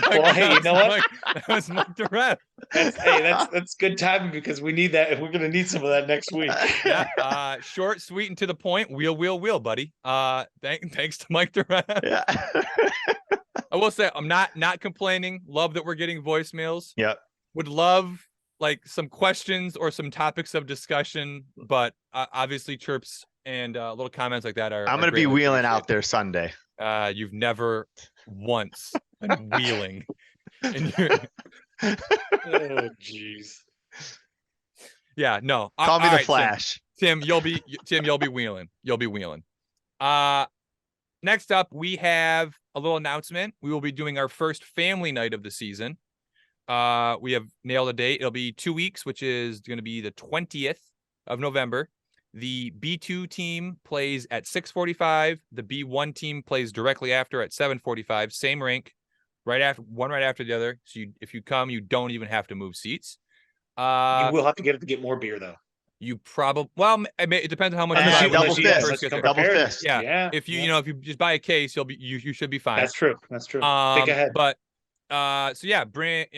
Well, hey, you know what? That was Mike the Ref. That's good timing because we need that. We're gonna need some of that next week. Yeah, short, sweet, and to the point. Wheel, wheel, wheel, buddy. Thanks to Mike the Ref. Yeah. I will say I'm not complaining. Love that we're getting voicemails. Yep. Would love some questions or some topics of discussion, but obviously chirps and little comments like that are. I'm gonna be wheeling out there Sunday. You've never once been wheeling. Oh, jeez. Yeah, no. Call me the right, Flash. Tim, you'll be wheeling. You'll be wheeling. Next up, we have a little announcement. We will be doing our first family night of the season. We have nailed a date. It'll be 2 weeks, which is going to be the 20th of November. The B2 team plays at 6:45. The B1 team plays directly after at 7:45. Same rink, right after the other. So if you come, you don't even have to move seats. You will have to get more beer though. You probably it depends on how much. Double fist. Yeah. If you just buy a case, you should be fine. That's true. Think ahead. But so yeah,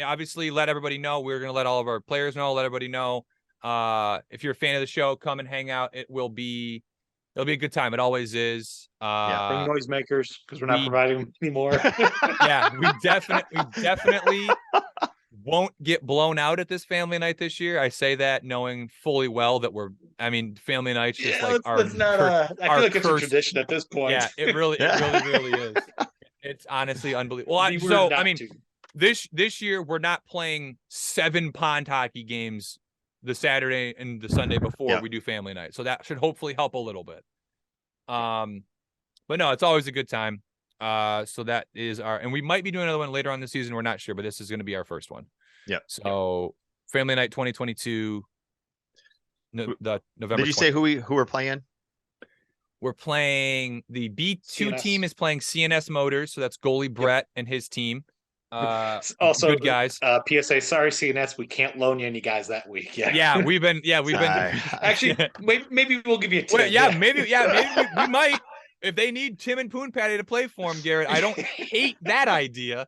obviously let everybody know. We're gonna let all of our players know. Let everybody know. If you're a fan of the show, come and hang out. It'll be a good time. It always is. Bring noisemakers because we're not providing them anymore. Yeah, we definitely won't get blown out at this family night this year. I say that knowing fully well that family night's just I feel like it's a tradition at this point. Yeah, it really is. It's honestly unbelievable. Well, this year we're not playing 7 pond hockey games the Saturday and the Sunday before we do family night. So that should hopefully help a little bit. But But no, it's always a good time. So that is and we might be doing another one later on this season. We're not sure, but this is going to be our first one. Yep. So Family Night 2022. The November. Did you say who we're playing? We're playing the B2 CNS. team is playing CNS Motors, so that's goalie Brett and his team. Also, good guys. PSA, sorry, CNS, we can't loan you any guys that week. Yeah, we've been. Actually, maybe we'll give you a tip. Well, maybe we might if they need Tim and Poon Patty to play for him, Garrett. I don't hate that idea.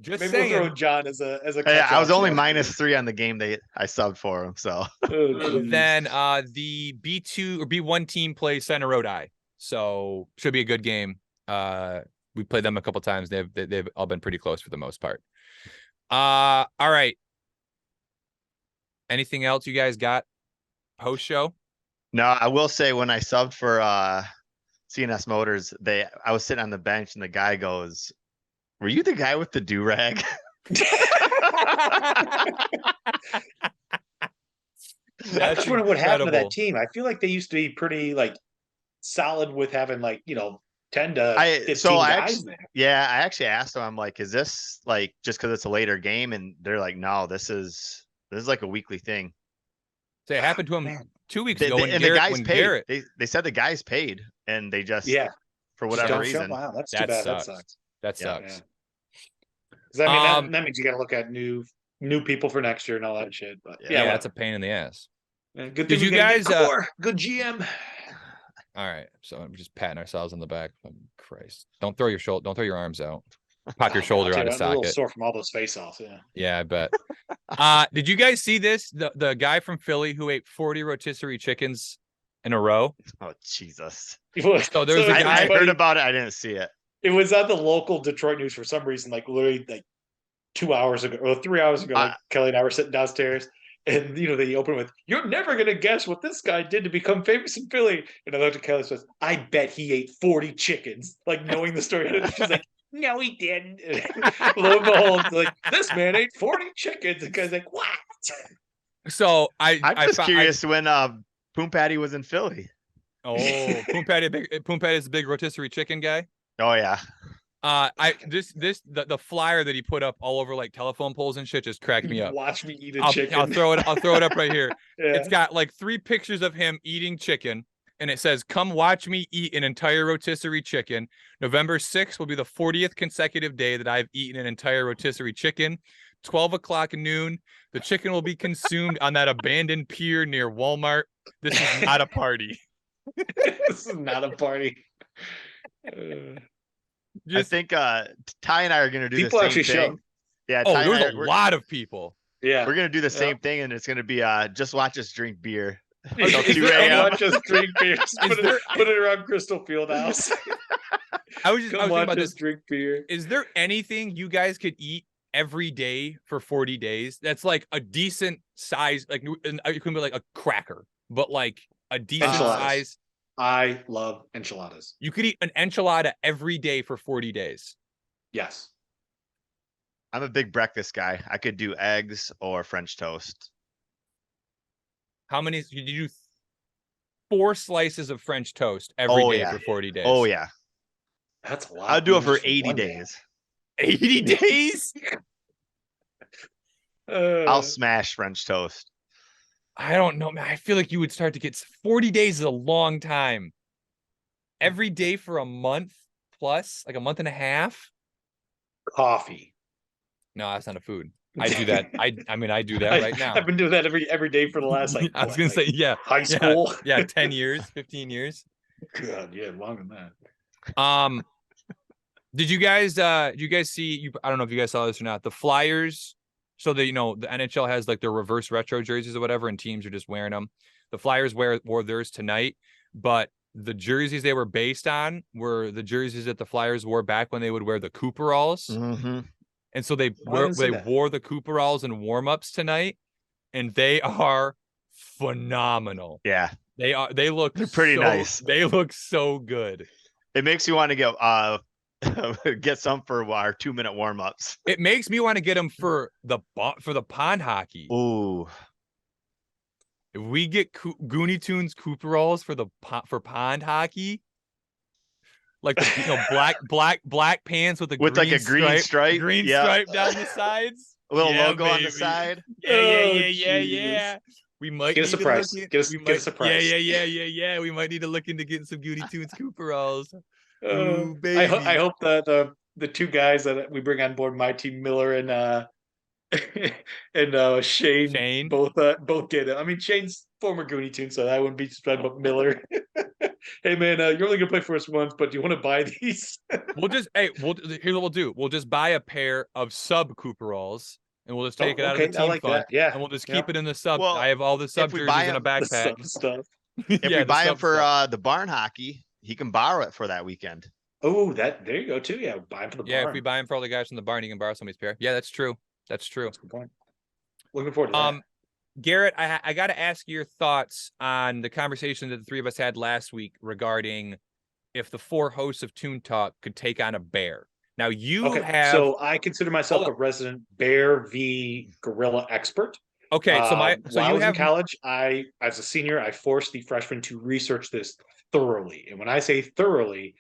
Just maybe saying. we'll throw John as a. Yeah, I was only -3 on the game I subbed for him. So then the B2 or B1 team plays Center Road I, so should be a good game. We played them a couple times. They've all been pretty close for the most part. All right. Anything else you guys got post show? No, I will say when I subbed for CNS Motors, I was sitting on the bench and the guy goes, "Were you the guy with the do-rag?" That's what happened to that team. I feel like they used to be pretty solid with having 10 to 15 guys there. Yeah, I actually asked them, I'm like, is this just because it's a later game? And they're like, no, this is like a weekly thing. So it happened to him 2 weeks ago. And the guys paid. They said the guys paid, and they just for whatever reason. Wow, that's too bad. Sucks. That sucks. That sucks. Yeah. That means you got to look at new people for next year and all that shit. But yeah, that's a pain in the ass. Good thing Did you we gotta guys? get Core. Good GM. All right, so I'm just patting ourselves on the back. Oh, Christ! Don't throw your arms out. Pop your shoulder out of socket. I'm a little sore from all those face-offs. Yeah, I bet. Did you guys see this? The guy from Philly who ate 40 rotisserie chickens in a row. Oh Jesus! So there's a guy. I heard about it. I didn't see it. It was on the local Detroit news for some reason. Literally 2 hours ago or 3 hours ago. Kelly and I were sitting downstairs. And they open with, "You're never gonna guess what this guy did to become famous in Philly." And I looked at Kelly and says, "I bet he ate 40 chickens." Knowing the story. She's like, "No, he didn't." Lo and behold, this man ate 40 chickens. The guy's like, "What?" So I'm just curious when Poon Patty was in Philly. Oh, Poon Patty is a big rotisserie chicken guy. Oh yeah. The flyer that he put up all over telephone poles and shit just cracked me up. Watch me eat a chicken. I'll throw it up right here. Yeah. It's got 3 pictures of him eating chicken, and it says, "Come watch me eat an entire rotisserie chicken. November 6th will be the 40th consecutive day that I've eaten an entire rotisserie chicken. 12 o'clock noon. The chicken will be consumed on that abandoned pier near Walmart. This is not a party." This is not a party. I think Ty and I are going to do the same thing. Yeah. Oh, there's a lot of people. Yeah. We're going to do the same thing, and it's going to be just watch us drink beer. Watch us drink beer. Put it around Crystal Fieldhouse. I was thinking about this. Drink beer. Is there anything you guys could eat every day for 40 days? That's a decent size, it could be a cracker, but a decent size. I love enchiladas. You could eat an enchilada every day for 40 days. Yes. I'm a big breakfast guy. I could do eggs or French toast. How many? You do 4 slices of French toast every day for 40 days. Oh, yeah. That's a lot. I'll do it for 80 days. 80 days? I'll smash French toast. I don't know, man. I feel like you would start to get 40 days is a long time. Every day for a month plus, a month and a half. Coffee. No, that's not a food. I do that. I do that right now. I've been doing that every day for the last I was gonna say, yeah. High school. Yeah, 10 years, 15 years. God, yeah, longer than that. Did you guys see I don't know if you guys saw this or not, the Flyers. So the NHL has their reverse retro jerseys or whatever, and teams are just wearing them. The Flyers wore theirs tonight, but the jerseys they were based on were the jerseys that the Flyers wore back when they would wear the Cooperalls. Mm-hmm. And so they wore the Cooperalls in warm-ups tonight, and they are phenomenal. Yeah. They're pretty nice. They look so good. It makes you want to go get some for our 2-minute warm-ups. It makes me want to get them for the pond hockey. Ooh. If we get Goonie Tunes Cooperalls for pond hockey, like the black pants with With like a green stripe. green Yeah. stripe down the sides. A little Yeah, logo on baby. the side. Yeah. We might Get a need to surprise. look in- Get a we might- surprise. Yeah. We might need to look into getting some Goody Tunes Cooperalls. Ooh, I baby. hope the two guys that we bring on board my team, Miller and and Shane both get it. I mean, Shane's former Goonie Tune, so that wouldn't be surprised. But Miller, hey man, you're only gonna play for us once, but do you want to buy these? here's what we'll do. We'll just buy a pair of sub Cooperalls and we'll just take it out of the team I like fund. that. Yeah, And we'll just keep it in the sub. Well, I have all the sub if we jerseys buy in a them- the backpack. sub stuff. If we buy him sub for stuff. the barn hockey, he can borrow it for that weekend. Oh, there you go too. Yeah, buy them for the Yeah, barn. if we buy them for all the guys from the barn, you can borrow somebody's pair. Yeah, that's true. That's true. That's a good point. Looking forward to that. Garrett, I got to ask your thoughts on the conversation that the three of us had last week regarding if the four hosts of Toon Talk could take on a bear. Now so I consider myself a resident bear v gorilla expert. Okay, so while I was in college, as a senior, I forced the freshmen to research this thoroughly. And when I say thoroughly,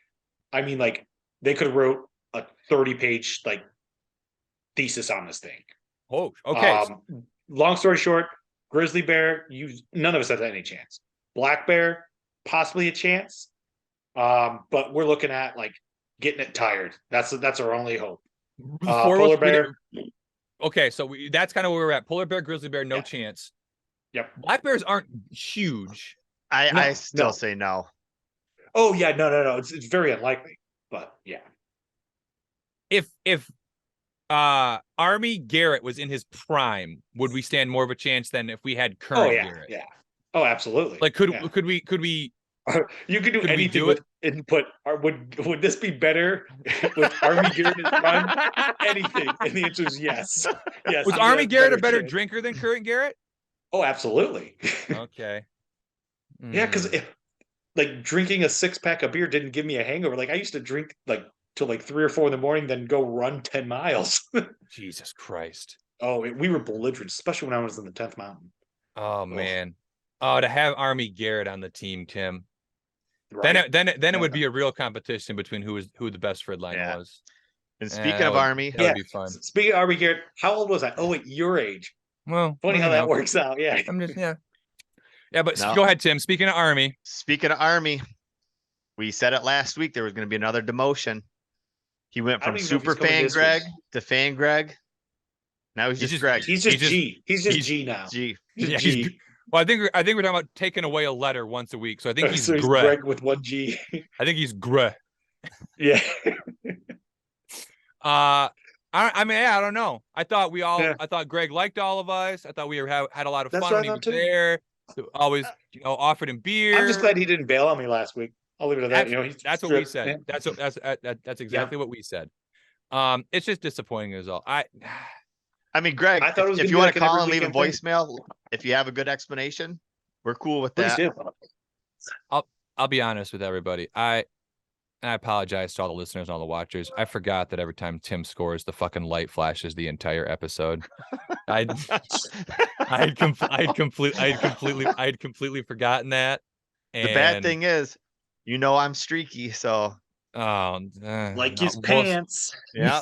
I mean like they could have wrote a 30-page like thesis on this thing. Oh, okay. Long story short, grizzly bear, none of us has any chance. Black bear, possibly a chance. But we're looking at like getting it tired. That's our only hope. Polar bear. Okay, so that's kind of where we're at. Polar bear, grizzly bear, no chance. Yep. Black bears aren't huge. I still say no. Oh yeah, no. It's very unlikely. But yeah. If Army Garrett was in his prime, would we stand more of a chance than if we had current Garrett? Yeah. Oh, absolutely. Like could we you could do Could we anything do with input. Would this be better with Army Garrett in his prime? Anything. And the answer is yes. Yes. Was Army Garrett a better drinker than current Garrett? Oh, absolutely. Okay. Yeah, because like drinking a 6-pack of beer didn't give me a hangover. Like I used to drink like till like 3 or 4 in the morning, then go run 10 miles. Jesus Christ. Oh, we were belligerent, especially when I was in the 10th mountain. Oh man. Oh, to have Army Garrett on the team, Tim. Right. Then it would be a real competition between who the best Fred line was. And speaking of Army, that would be fun. Speaking of Army Garrett, how old was I? Oh wait, your age. Well, funny how that works out. Yeah. I'm just but go ahead, Tim. Speaking of Army, we said it last week. There was going to be another demotion. He went from Super Fan Greg to Fan Greg. Now he's just Greg. He's just G. He's just G now. G. He's G. Well, I think we're talking about taking away a letter once a week. So I think he's Greg with one G. I think he's Greg. Yeah. I don't know. I thought I thought Greg liked all of us. I thought we had a lot of fun when he was there. Always, offered him beer. I'm just glad he didn't bail on me last week. I'll leave it at that. That's what we said. Yeah. That's exactly what we said. It's just disappointing as all. I mean, Greg, if you want to call and leave a voicemail, if you have a good explanation, we're cool with that. I'll be honest with everybody. I apologize to all the listeners and all the watchers. I forgot that every time Tim scores, the fucking light flashes the entire episode. I'd completely forgotten that. And the bad thing is, I'm streaky, so like his pants. Yeah.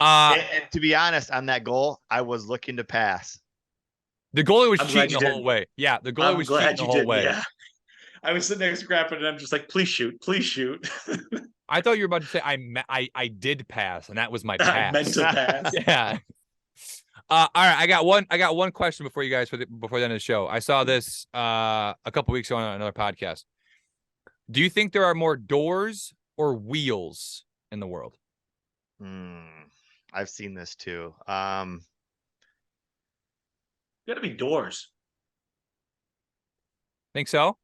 And to be honest, on that goal, I was looking to pass. The goalie was cheating the whole way. Yeah, the goalie was cheating the whole way. Yeah. I was sitting there scrapping, and I'm just like, please shoot. I thought you were about to say I did pass, and that was my pass. I meant to pass. Yeah. All right, I got one question before you guys before the end of the show. I saw this a couple weeks ago on another podcast. Do you think there are more doors or wheels in the world? I've seen this too. Gotta be doors. Think so?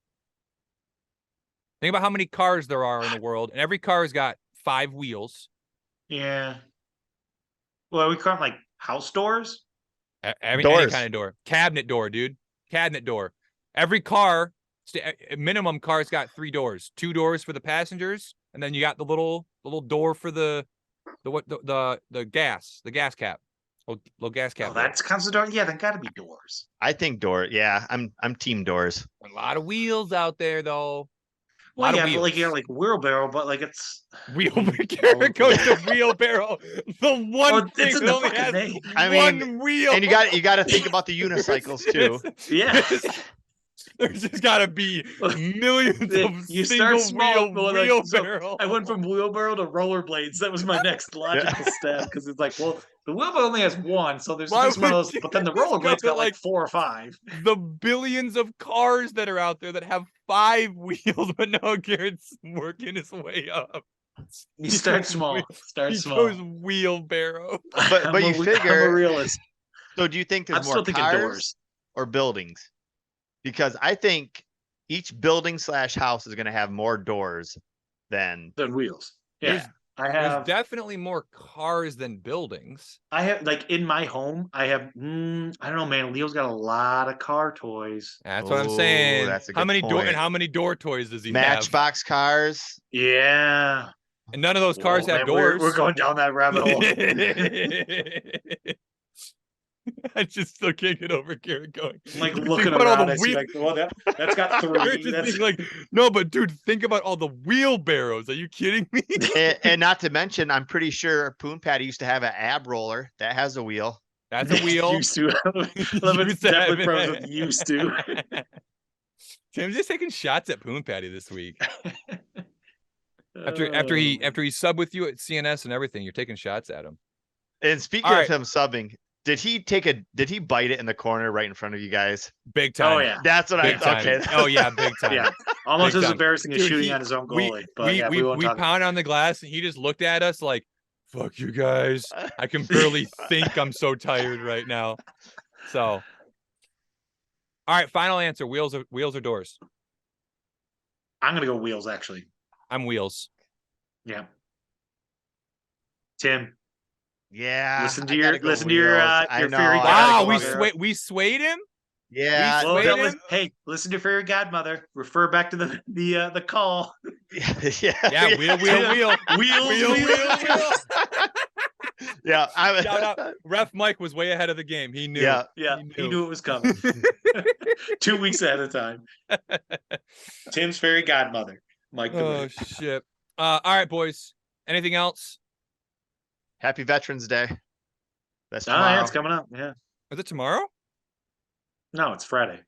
Think about how many cars there are in the world, and every car has got 5 wheels. Yeah. Well, are we calling like house doors? Any kind of door. Cabinet door, dude. Cabinet door. Every car, minimum car's got 3 doors. 2 doors for the passengers, and then you got the little door for the gas cap. Little gas cap. Oh, that's constant door. Yeah, that gotta be doors. I think door. Yeah, I'm team doors. A lot of wheels out there though. Well, Lot of yeah, but like wheels. you got like wheelbarrow, but like it's Garrett goes to wheelbarrow. The one Oh, thing it's in that the only fucking has name. I one mean, wheel. And you got to think about the unicycles too. Yeah. There's just got to be millions of You start single small, wheel but like, so wheelbarrow. I went from wheelbarrow to rollerblades. That was my next logical step because it's like, well, the wheelbarrow only has one, so there's Why this one of would those. you But then the just rollerblades go got like like 4 or 5. the billions of cars that are out there that have 5 wheels, but no, Garrett's working his way up. You start small. Start He small. goes wheelbarrow. But you I'm a figure. realist. So do you think there's I'm more still thinking cars doors. or buildings? Because I think each building / house is going to have more doors than wheels. Yeah. There's- I There's have definitely more cars than buildings. like in my home, I have I don't know, man. Leo's got a lot of car toys. That's what I'm Oh, saying. that's a How good many point. how many door toys does he Matchbox cars. Yeah. have? And none of those cars Oh, have man, doors. We're going down that rabbit hole. I just still can't get over Garrett going. I'm like Think looking about all around. the I see like, well, that's got Garrett 3. just That's thinking like, no, but dude, think about all the wheelbarrows. Are you kidding me? And not to mention, I'm pretty sure Poon Patty used to have an ab roller that has a wheel. That's a wheel. used to. It's definitely pros with used to. Tim's just taking shots at Poon Patty this week. After he subbed with you at CNS and everything, you're taking shots at him. And speaking of him subbing, did he bite it in the corner right in front of you guys? Big time. Oh yeah, that's what big time. Okay. Oh yeah, big time. Yeah, almost Big as time. embarrassing as Dude, shooting at his own goalie. But yeah, we won't talk pounded on the glass and he just looked at us like, "Fuck you guys! I can barely think. I'm so tired right now." So, all right, final answer: wheels or doors? I'm gonna go wheels. Actually, I'm wheels. Yeah. Tim. Yeah. Listen to your wheels. fairy Wow, godmother. we swayed him. Yeah. Hey, listen to your fairy godmother. Refer back to the call. Yeah. Wheel. Yeah. Shout out. Ref Mike was way ahead of the game. He knew. Yeah. He knew it was coming. 2 weeks ahead of time. Tim's fairy godmother. Mike. Oh shit. All right, boys. Anything else? Happy Veterans Day. That's tomorrow. Yeah, it's coming up. Yeah. Is it tomorrow? No, it's Friday.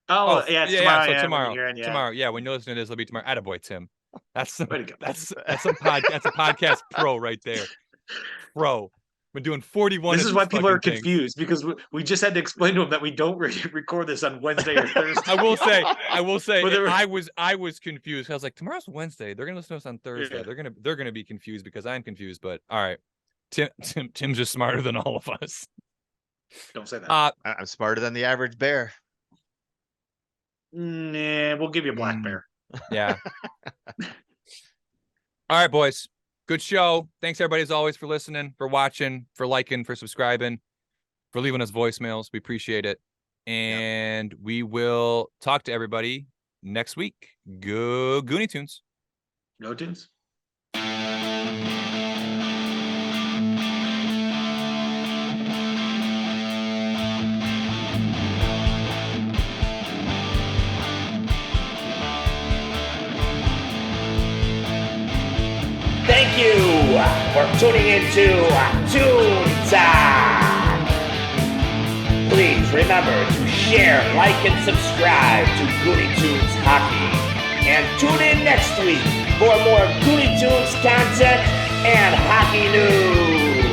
Oh, yeah, it's tomorrow. So yeah, tomorrow. yeah. Tomorrow. Yeah, when you listen to this, it'll be tomorrow. Attaboy, Tim. That's Way to go. that's a podcast pro right there. Pro. Been doing 41. This of is why these people are fucking things. confused because we just had to explain to them that we don't record this on Wednesday or Thursday. I will say Well, I was confused. I was like, tomorrow's Wednesday. They're gonna listen to us on Thursday. Yeah. They're gonna be confused because I'm confused. But all right, Tim's just smarter than all of us. Don't say that. I'm smarter than the average bear. Nah, we'll give you a black bear. Yeah. All right, boys. Good show. Thanks everybody as always for listening, for watching, for liking, for subscribing, for leaving us voicemails. We appreciate it. And we will talk to everybody next week. Go Goonie Tunes. No tunes. Thank you for tuning into Toon Talk. Please remember to share, like, and subscribe to Goonie Tunes Hockey. And tune in next week for more Goonie Tunes content and hockey news.